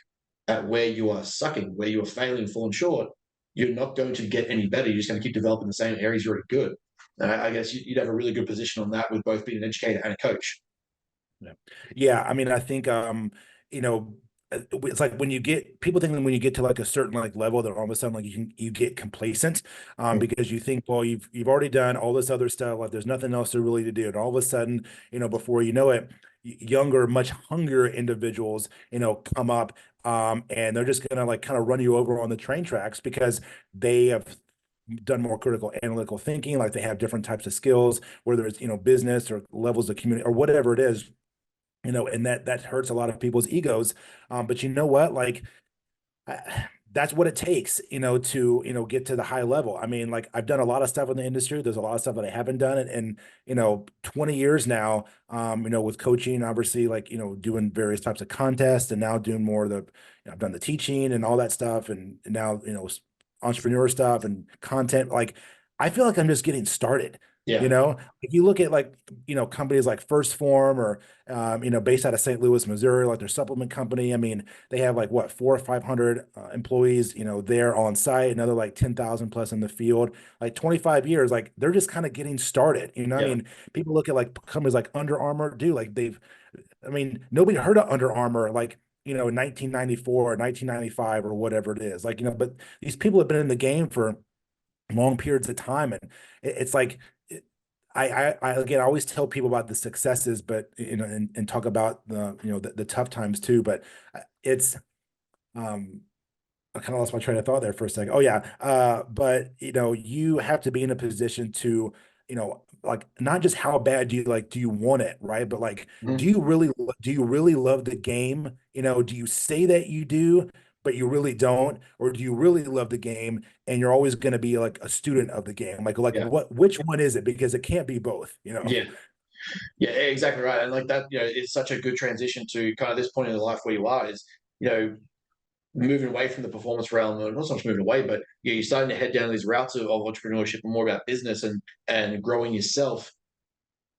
S2: at where you are sucking, where you are failing, falling short, you're not going to get any better. You're just going to keep developing the same areas you're already good. I guess you'd have a really good position on that with both being an educator and a coach.
S3: Yeah. Yeah. I mean, I think, you know, it's like when you get people think that when you get to like a certain like level that all of a sudden like you get complacent because you think, well, you've already done all this other stuff, like there's nothing else to really to do. And all of a sudden, before you know it, younger, much hungrier individuals, come up and they're just gonna like kind of run you over on the train tracks because they have done more critical analytical thinking, like they have different types of skills, whether it's business or levels of community or whatever it is, and that hurts a lot of people's egos. But you know what? Like that's what it takes, to get to the high level. I mean, like I've done a lot of stuff in the industry. There's a lot of stuff that I haven't done, and 20 years now. With coaching, obviously, like doing various types of contests, and now doing more of the. I've done the teaching and all that stuff, and now entrepreneur stuff and content. Like I feel like I'm just getting started.
S2: Yeah.
S3: If you look at like companies like First Form or based out of St. Louis, Missouri, like their supplement company. I mean, they have like what 400 or 500 employees, there on site, another like 10,000 plus in the field. Like 25 years, like they're just kind of getting started. I
S2: Yeah.
S3: mean, people look at like companies like Under Armour, dude, like I mean, nobody heard of Under Armour like in 1994 or 1995 or whatever it is. Like but these people have been in the game for long periods of time, and it's like I again I always tell people about the successes, but and talk about the tough times too. But it's um I kind of lost my train of thought there for a second. Oh yeah. But you have to be in a position to, like not just how bad do you want it, right? But like,
S2: Mhm.
S3: do you really love the game? Do you say that you do, but you really don't? Or do you really love the game and you're always going to be like a student of the game? Like
S2: Yeah.
S3: which one is it? Because it can't be both.
S2: Yeah. Yeah, exactly right. And like that, it's such a good transition to kind of this point in the life where you are is, you know, moving away from the performance realm, or not so much moving away, but you're starting to head down these routes of entrepreneurship and more about business and growing yourself.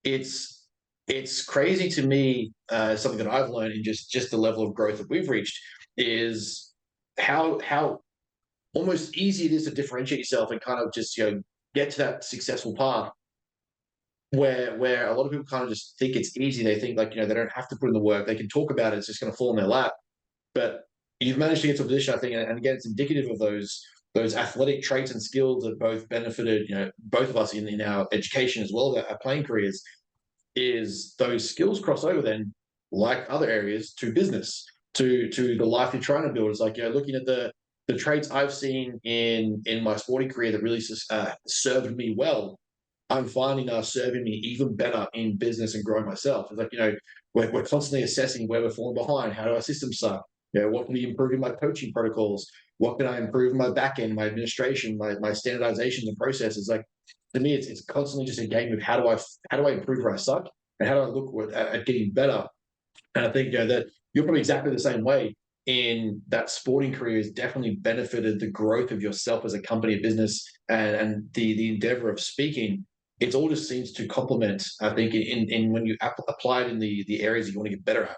S2: It's it's crazy to me. Something that I've learned in just the level of growth that we've reached is how almost easy it is to differentiate yourself and kind of just get to that successful path where a lot of people kind of just think it's easy. They think like they don't have to put in the work. They can talk about it. It's just going to fall in their lap. But you've managed to get to a position, I think, and again, it's indicative of those athletic traits and skills that both benefited, both of us in our education as well, our playing careers. Is those skills cross over then, like other areas, to business, to the life you're trying to build? It's like looking at the traits I've seen in my sporting career that really served me well. I'm finding are serving me even better in business and growing myself. It's like we're constantly assessing where we're falling behind. How do our systems suck? What can we improve in my coaching protocols? What can I improve in my back end, my administration, my standardizations and processes? Like, to me, it's constantly just a game of how do I improve where I suck, and how do I look at getting better. And I think that you're probably exactly the same way, in that sporting career has definitely benefited the growth of yourself as a company, a business, and the endeavor of speaking. It all just seems to complement, I think, in when you apply it in the areas you want to get better at.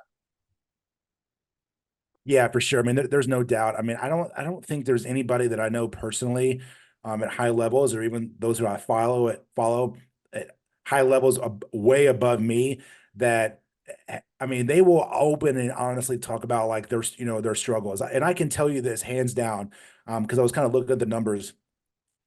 S3: Yeah, for sure. I mean, there's no doubt. I mean, I don't think there's anybody that I know personally, at high levels, or even those who I follow at high levels way above me, that I mean, they will open and honestly talk about like their struggles. And I can tell you this hands down, because I was kind of looking at the numbers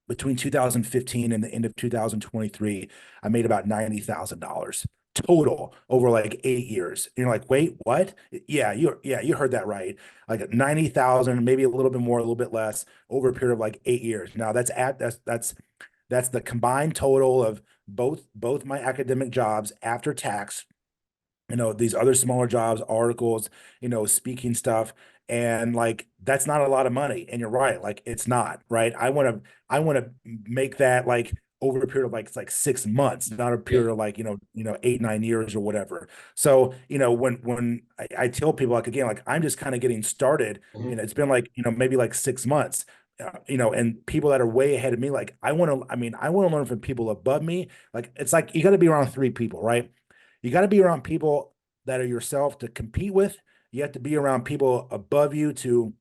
S3: between 2015 and the end of 2023. I made about $90,000 total over like 8 years. And you're like, wait, what? Yeah, you heard that right. Like 90,000, maybe a little bit more, a little bit less over a period of like 8 years. Now that's the combined total of both my academic jobs after tax, these other smaller jobs, articles, speaking stuff. And like, that's not a lot of money. And you're right. Like, it's not, right. I want to make that like over a period of like, it's like 6 months, not a
S2: Yeah.
S3: period of like, 8, 9 years or whatever. So, when I tell people, like, again, like, I'm just kind of getting started,
S2: Mhm.
S3: it's been like, maybe like 6 months. And people that are way ahead of me, like, I want to learn from people above me. Like, it's like you got to be around three people, right? You got to be around people that are yourself to compete with. You have to be around people above you to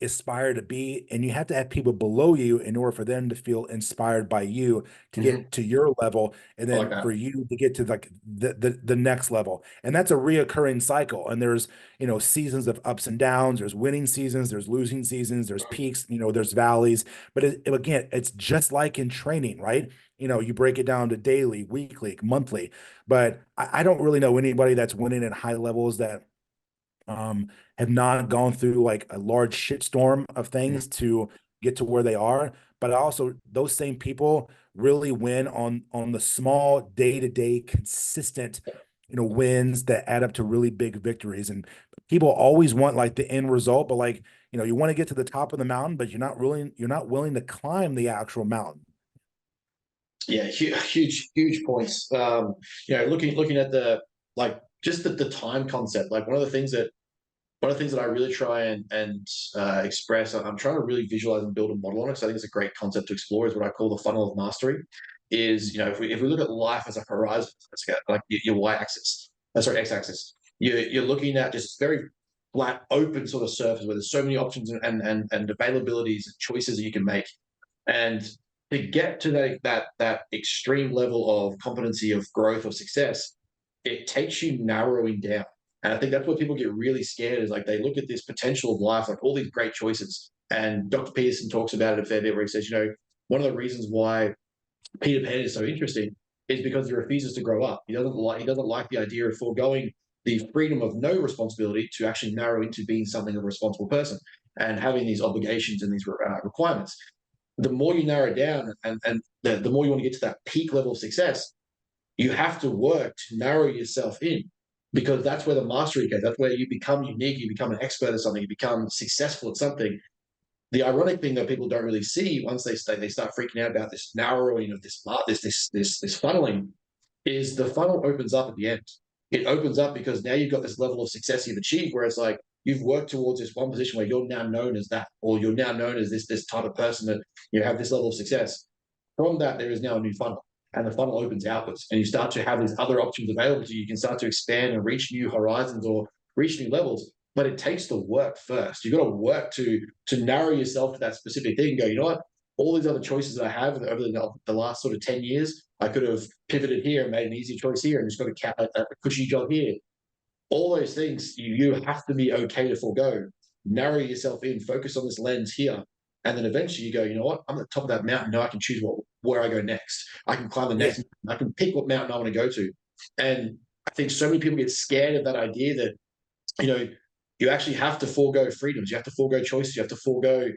S3: aspire to be, and you have to have people below you in order for them to feel inspired by you to
S2: Mhm.
S3: get to your level, and
S2: I like
S3: then for
S2: that.
S3: you to get to like the next level. And that's a reoccurring cycle. And there's seasons of ups and downs. There's winning seasons. There's losing seasons. There's peaks. There's valleys. But again, it's just like in training, right? You break it down to daily, weekly, monthly. But I don't really know anybody that's winning at high levels that um, have not gone through like a large shitstorm of
S2: Mhm.
S3: things to get to where they are. But also, those same people really win on the small day-to-day consistent, wins that add up to really big victories. And people always want like the end result, but like, you want to get to the top of the mountain, but you're not willing to climb the actual mountain.
S2: Yeah, huge, huge points. Looking at the, like, just the time concept. Like, one of the things that I really try and express, I'm trying to really visualize and build a model on it. So I think it's a great concept to explore. Is what I call the funnel of mastery. Is, if we look at life as a horizon, let's go like your y-axis, sorry, x-axis. You're looking at just very flat, open sort of surface where there's so many options and availabilities and choices that you can make. And to get to that extreme level of competency, of growth, or success, it takes you narrowing down. And I think that's what people get really scared, is like they look at this potential of life, like all these great choices. And Dr. Peterson talks about it a fair bit, where he says, one of the reasons why Peter Pan is so interesting is because he refuses to grow up. He doesn't like the idea of foregoing the freedom of no responsibility to actually narrow into being something of a responsible person, and having these obligations and these requirements. The more you narrow down, and the more you want to get to that peak level of success, you have to work to narrow yourself in, because that's where the mastery goes. That's where you become unique. You become an expert at something. You become successful at something. The ironic thing that people don't really see, once they start freaking out about this narrowing of this funneling, is the funnel opens up at the end. It opens up because now you've got this level of success you've achieved, where it's like you've worked towards this one position where you're now known as that, or you're now known as this type of person, that you have this level of success. From that, there is now a new funnel, and the funnel opens outwards, and you start to have these other options available to you. You can start to expand and reach new horizons, or reach new levels. But it takes the work first. You've got to work to narrow yourself to that specific thing and go, what? All these other choices that I have over the last sort of 10 years, I could have pivoted here and made an easier choice here and just got a cushy job here. All those things you have to be okay to forego. Narrow yourself in, focus on this lens here, and then eventually you go, what? I'm at the top of that mountain. Now I can choose where I go next. I can climb the
S3: Yeah.
S2: next. I can pick what mountain I want to go to. And I think so many people get scared of that idea that you actually have to forego freedoms. You have to forego choices. You have to forego.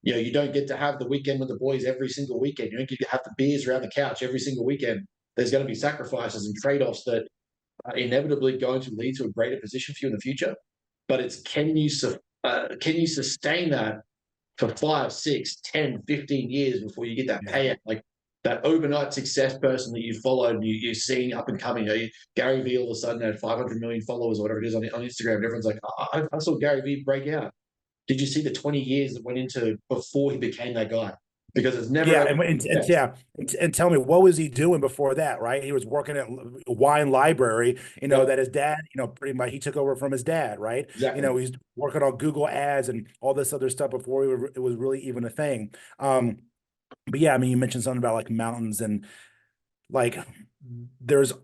S2: You don't get to have the weekend with the boys every single weekend. You don't get to have the beers around the couch every single weekend. There's going to be sacrifices and trade-offs that are inevitably going to lead to a greater position for you in the future. But it's, can you can you sustain that for 5, 6, 10, 15 years before you get that
S3: Yeah.
S2: payout? Like that overnight success person that you followed and you're seeing up and coming. Gary Vee all of a sudden had 500 million followers or whatever it is on Instagram. And everyone's like, oh, I saw Gary Vee break out. Did you see the 20 years that went into before he became that guy? Because it's never
S3: Yeah,
S2: over.
S3: and yeah, and tell me, what was he doing before that? Right, he was working at wine library.
S2: Yep,
S3: That his dad, pretty much he took over from his dad. Right,
S2: exactly.
S3: he's working on Google Ads and all this other stuff before it was really even a thing. But yeah, I mean, you mentioned something about like mountains and like there's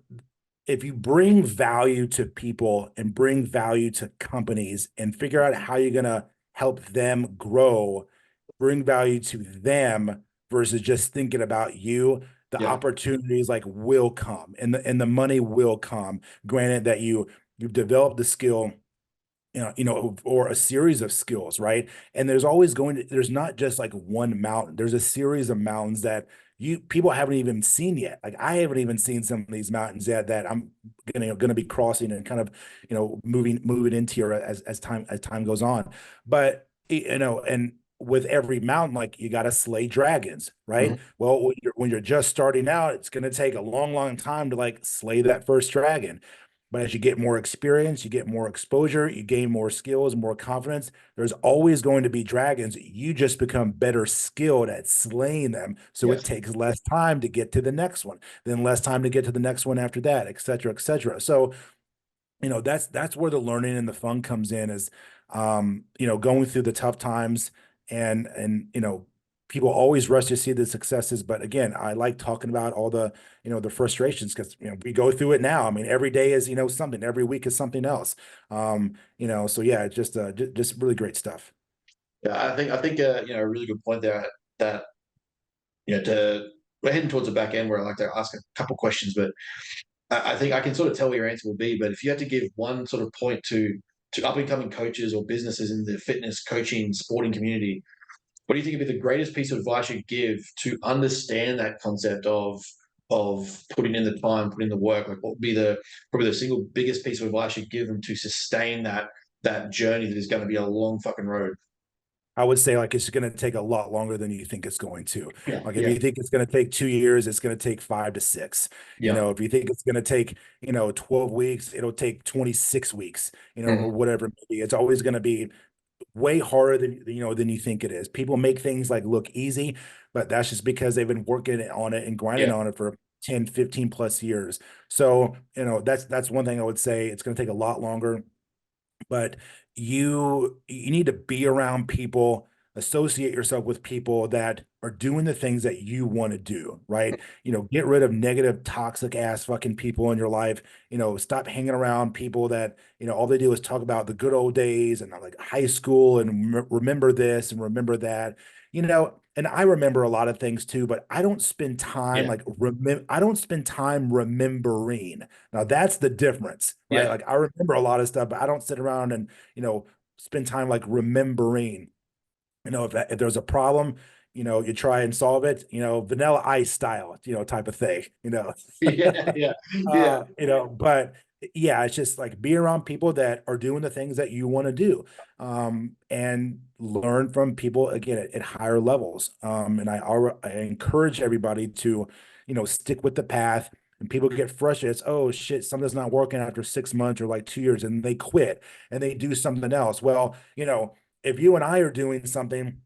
S3: if you bring value to people and bring value to companies and figure out how you're gonna help them grow, bring value to them versus just thinking about you, the
S2: Yeah,
S3: opportunities like will come and the money will come. Granted that you've developed the skill, or a series of skills, right? And there's not just like one mountain. There's a series of mountains that you people haven't even seen yet. Like I haven't even seen some of these mountains yet that I'm gonna be crossing and kind of, moving into here as time goes on. But and with every mountain, like you got to slay dragons, right?
S2: mhm,
S3: Well, when you're just starting out, it's going to take a long, long time to like slay that first dragon. But as you get more experience, you get more exposure, you gain more skills, more confidence. There's always going to be dragons. You just become better skilled at slaying them. So it
S2: yes,
S3: takes less time to get to the next one, then less time to get to the next one after that, et cetera, et cetera. So that's where the learning and the fun comes in is going through the tough times and people always rush to see the successes, but again, I like talking about all the frustrations because we go through it now. I mean, every day is something, every week is something else. So yeah, it's just really great stuff.
S2: yeah. I think a really good point there that we're heading towards the back end where I like to ask a couple questions, but I think I can sort of tell what your answer will be. But if you had to give one sort of point to up and coming coaches or businesses in the fitness, coaching, sporting community, what do you think would be the greatest piece of advice you'd give to understand that concept of putting in the time, putting in the work? Like, what would be probably the single biggest piece of advice you'd give them to sustain that journey that is going to be a long fucking road?
S3: I would say like it's going to take a lot longer than you think it's going to.
S2: Yeah,
S3: Like if
S2: yeah,
S3: you think it's going to take 2 years, it's going to take 5 to 6.
S2: yeah.
S3: If you think it's going to take 12 weeks, it'll take 26 weeks. Or
S2: Mhm.
S3: whatever it may be. It's always going to be way harder than you think it is. People make things like look easy, but that's just because they've been working on it and grinding
S2: Yeah,
S3: on it for 10, 15 plus years. So that's one thing I would say. It's going to take a lot longer, but you need to be around people, associate yourself with people that are doing the things that you want to do, right? Get rid of negative, toxic ass fucking people in your life. Stop hanging around people that all they do is talk about the good old days and like high school and remember this and remember that. And I remember a lot of things too, but I don't spend time
S2: yeah,
S3: like I don't spend time remembering. Now that's the difference, right?
S2: yeah,
S3: Like I remember a lot of stuff, but I don't sit around and, spend time like remembering. If there's a problem, you try and solve it, vanilla ice style, type of thing,
S2: yeah, yeah, yeah,
S3: but yeah, it's just like be around people that are doing the things that you want to do, and learn from people again at higher levels. And I encourage everybody to, stick with the path. And people get frustrated. It's, oh shit, something's not working after 6 months or like 2 years, and they quit and they do something else. Well, if you and I are doing something,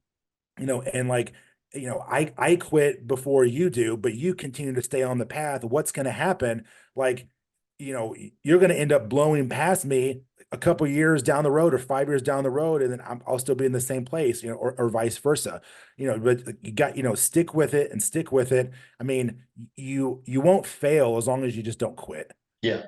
S3: and like, I quit before you do, but you continue to stay on the path, what's going to happen? Like, you're going to end up blowing past me a couple years down the road or 5 years down the road, and then I'll still be in the same place, or vice versa, but you got, stick with it and stick with it. I mean, you won't fail as long as you just don't quit.
S2: yeah.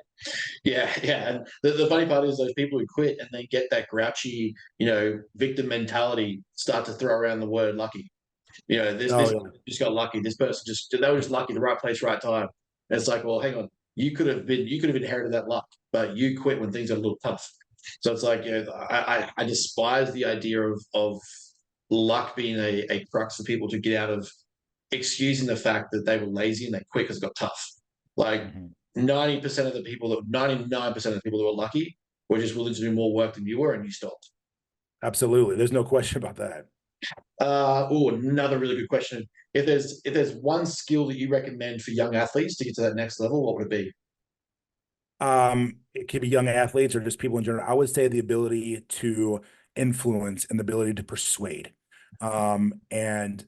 S2: Yeah, yeah. And the funny part is those people who quit and they get that grouchy, victim mentality start to throw around the word lucky. This
S3: Oh
S2: person
S3: yeah.
S2: just got lucky. This person they were just lucky, the right place, right time. And it's like, well, hang on, you could have inherited that luck, but you quit when things are a little tough. So it's like, I despise the idea of luck being a crux for people to get out of excusing the fact that they were lazy and they quit because it got tough. Like
S3: Mhm.
S2: 90% of the people that 99% of the people that were lucky were just willing to do more work than you were, and you stopped.
S3: Absolutely. There's no question about that.
S2: Oh, another really good question. If there's one skill that you recommend for young athletes to get to that next level, what would it be?
S3: It could be young athletes or just people in general. I would say the ability to influence and the ability to persuade. And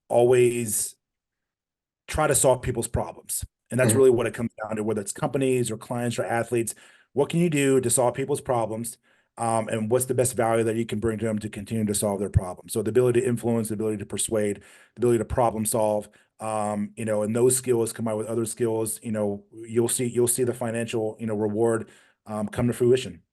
S3: always try to solve people's problems. And that's
S2: Mhm.
S3: really what it comes down to, whether it's companies or clients or athletes. What can you do to solve people's problems? And what's the best value that you can bring to them to continue to solve their problems? So the ability to influence, the ability to persuade, the ability to problem solve, and those skills combined with other skills, you'll see the financial, reward come to fruition.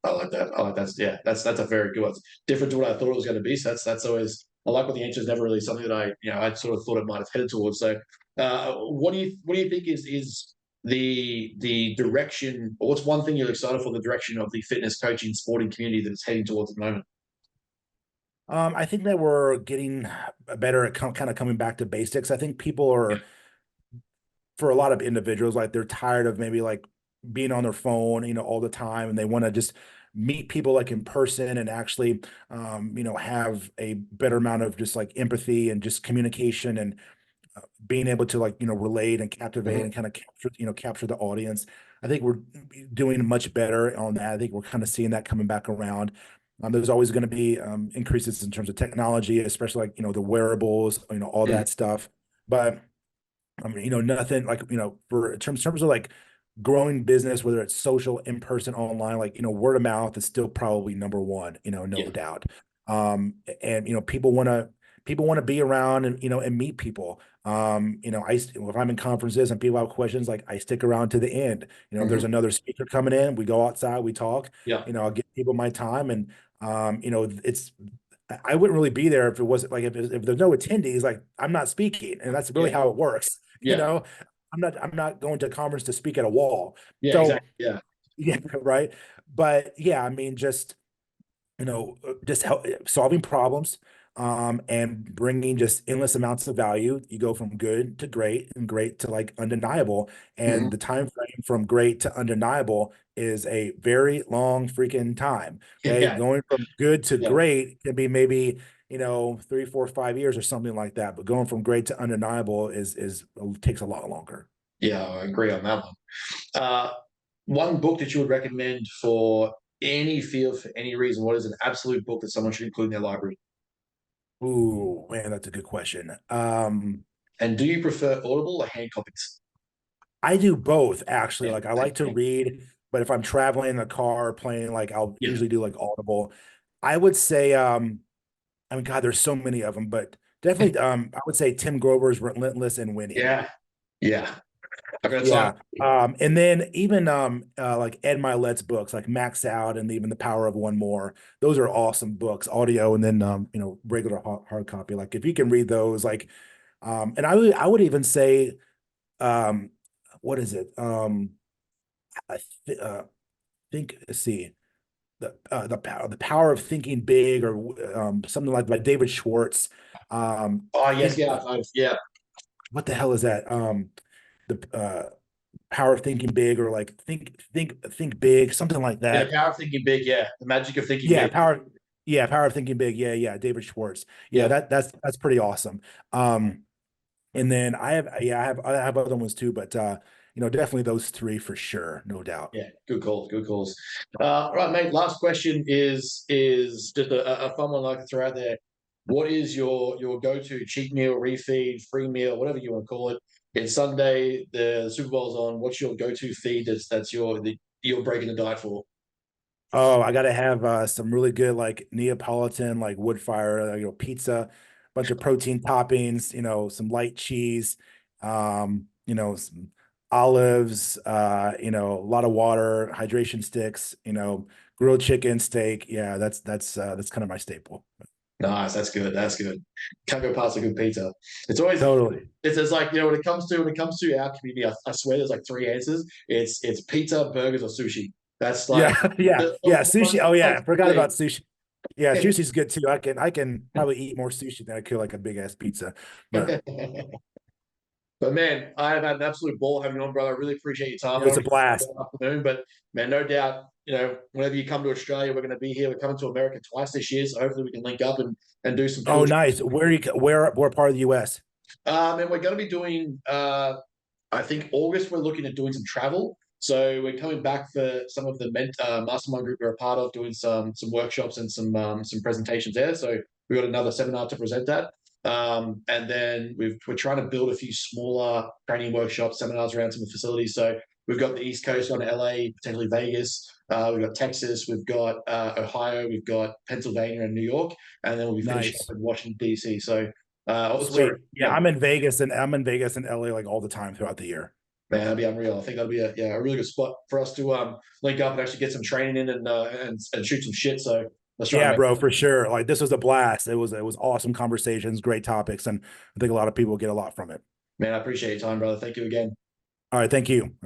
S2: I like that. I like that. Yeah, that's a very good one. It's different to what I thought it was going to be. So that's always I like what the answer is never really something that I sort of thought it might have headed towards. So what do you think is the direction, or what's one thing you're excited for the direction of the fitness coaching sporting community that it's heading towards at the moment?
S3: I think that we're getting better at kind of coming back to basics. I think people are, for a lot of individuals, like they're tired of maybe like being on their phone, all the time, and they want to just meet people like in person and actually, have a better amount of just like empathy and just communication and being able to like relate and captivate
S2: Mhm.
S3: and kind of capture the audience. I think we're doing much better on that. I think we're kind of seeing that coming back around. There's always going to be increases in terms of technology, especially like the wearables, all
S2: Mhm.
S3: that stuff. But I mean, nothing like, for in terms of like growing business, whether it's social, in person, online, like, word of mouth is still probably number one, no
S2: Yeah.
S3: doubt. And, people want to be around and, and meet people. If I'm in conferences and people have questions, like I stick around to the end. If there's
S2: Mhm.
S3: another speaker coming in, we go outside, we talk,
S2: Yeah.
S3: I'll give people my time. And, I wouldn't really be there if it wasn't like if there's no attendees, like I'm not speaking, and that's really
S2: Yeah.
S3: how it works. You
S2: Yeah.
S3: know, I'm not going to a conference to speak at a wall.
S2: Yeah.
S3: So
S2: Exactly. Yeah.
S3: yeah, right. But yeah, I mean, just help solving problems, and bringing just endless amounts of value. You go from good to great and great to like undeniable.
S2: Mhm.
S3: And the time frame from great to undeniable is a very long freaking time. Okay.
S2: Yeah.
S3: Going from good to
S2: Yeah.
S3: great can be maybe, 3, 4, 5 years or something like that. But going from great to undeniable is takes a lot longer.
S2: Yeah. I agree on that one. Uh, One book that you would recommend for any field for any reason? What is an absolute book that someone should include in their library?
S3: Ooh, man, that's a good question.
S2: And do you prefer Audible or hand copies?
S3: I do both actually.
S2: Yeah,
S3: Like I
S2: same
S3: like to
S2: thing.
S3: read, but if I'm traveling in a car or plane, like I'll
S2: Yeah,
S3: usually do like Audible. I would say, I mean, God, there's so many of them, but definitely, I would say Tim Grover's Relentless and Winning.
S2: yeah, yeah. I've got time.
S3: Yeah. And then even like Ed Milet's books, like Max Out and even The Power of One More. Those are awesome books, audio, and then regular hard copy. Like if you can read those, like, and I would even say, um, what is it? I th think, let's see, the power of thinking big, or something like by David Schwartz.
S2: Oh,
S3: I
S2: yes,
S3: think,
S2: yeah, yeah,
S3: what the hell is that? The power of thinking big, or like think big, something like
S2: yeah. The
S3: that.
S2: power of thinking big. Yeah, the magic of thinking
S3: Yeah,
S2: big.
S3: power of thinking big. Yeah, yeah, David Schwartz. Yeah,
S2: Yeah,
S3: that's pretty awesome. And then I have other ones too, but definitely those three for sure, no doubt.
S2: yeah. Good calls. Good calls. Right, mate. Last question is just a fun one I like to throw out there. What is your go-to cheat meal, refeed, free meal, whatever you want to call it? It's Sunday. The Super Bowl's on. What's your go-to feed? You're breaking the diet for.
S3: Oh, I gotta have some really good like Neapolitan, like wood fire, pizza, bunch of protein toppings, some light cheese, some olives, a lot of water, hydration sticks, grilled chicken, steak. Yeah, that's kind of my staple.
S2: Nice, that's good. That's good. Can't go past a good pizza. It's always
S3: Totally.
S2: it's like when it comes to our community, I swear there's like three answers. It's pizza, burgers, or sushi. That's
S3: Yeah,
S2: like
S3: yeah,
S2: the
S3: yeah.
S2: most
S3: Sushi. Oh yeah, I forgot
S2: thing.
S3: about sushi. Yeah, sushi's good too. I can probably eat more sushi than I could like a big ass pizza. But
S2: But man, I have had an absolute ball having you on, brother. I really appreciate your time.
S3: It
S2: I
S3: was
S2: don't
S3: a blast.
S2: want to afternoon, but man, no doubt, whenever you come to Australia, we're going to be here. We're coming to America twice this year, so hopefully we can link up and do some
S3: Oh,
S2: cool.
S3: nice. Where part of the US?
S2: And we're going to be doing, I think August. We're looking at doing some travel. So we're coming back for some of the mastermind group we're a part of, doing some workshops and some presentations there. So we've got another seminar to present at. And then we're trying to build a few smaller training workshops, seminars around some of the facilities. So we've got the East Coast, on LA, potentially Vegas. We've got Texas, we've got Ohio, we've got Pennsylvania and New York, and then we'll be finishing
S3: Nice.
S2: up in Washington DC. So,
S3: Sweet.
S2: sorry,
S3: Yeah,
S2: yeah,
S3: I'm in Vegas and LA like all the time throughout the year.
S2: man, that'd be unreal. I think that'll be a really good spot for us to link up and actually get some training in and shoot some shit. So let's try and
S3: Yeah,
S2: make.
S3: bro, for sure. Like this was a blast. It was awesome conversations, great topics, and I think a lot of people get a lot from it.
S2: Man, I appreciate your time, brother. Thank you again.
S3: All right, thank you.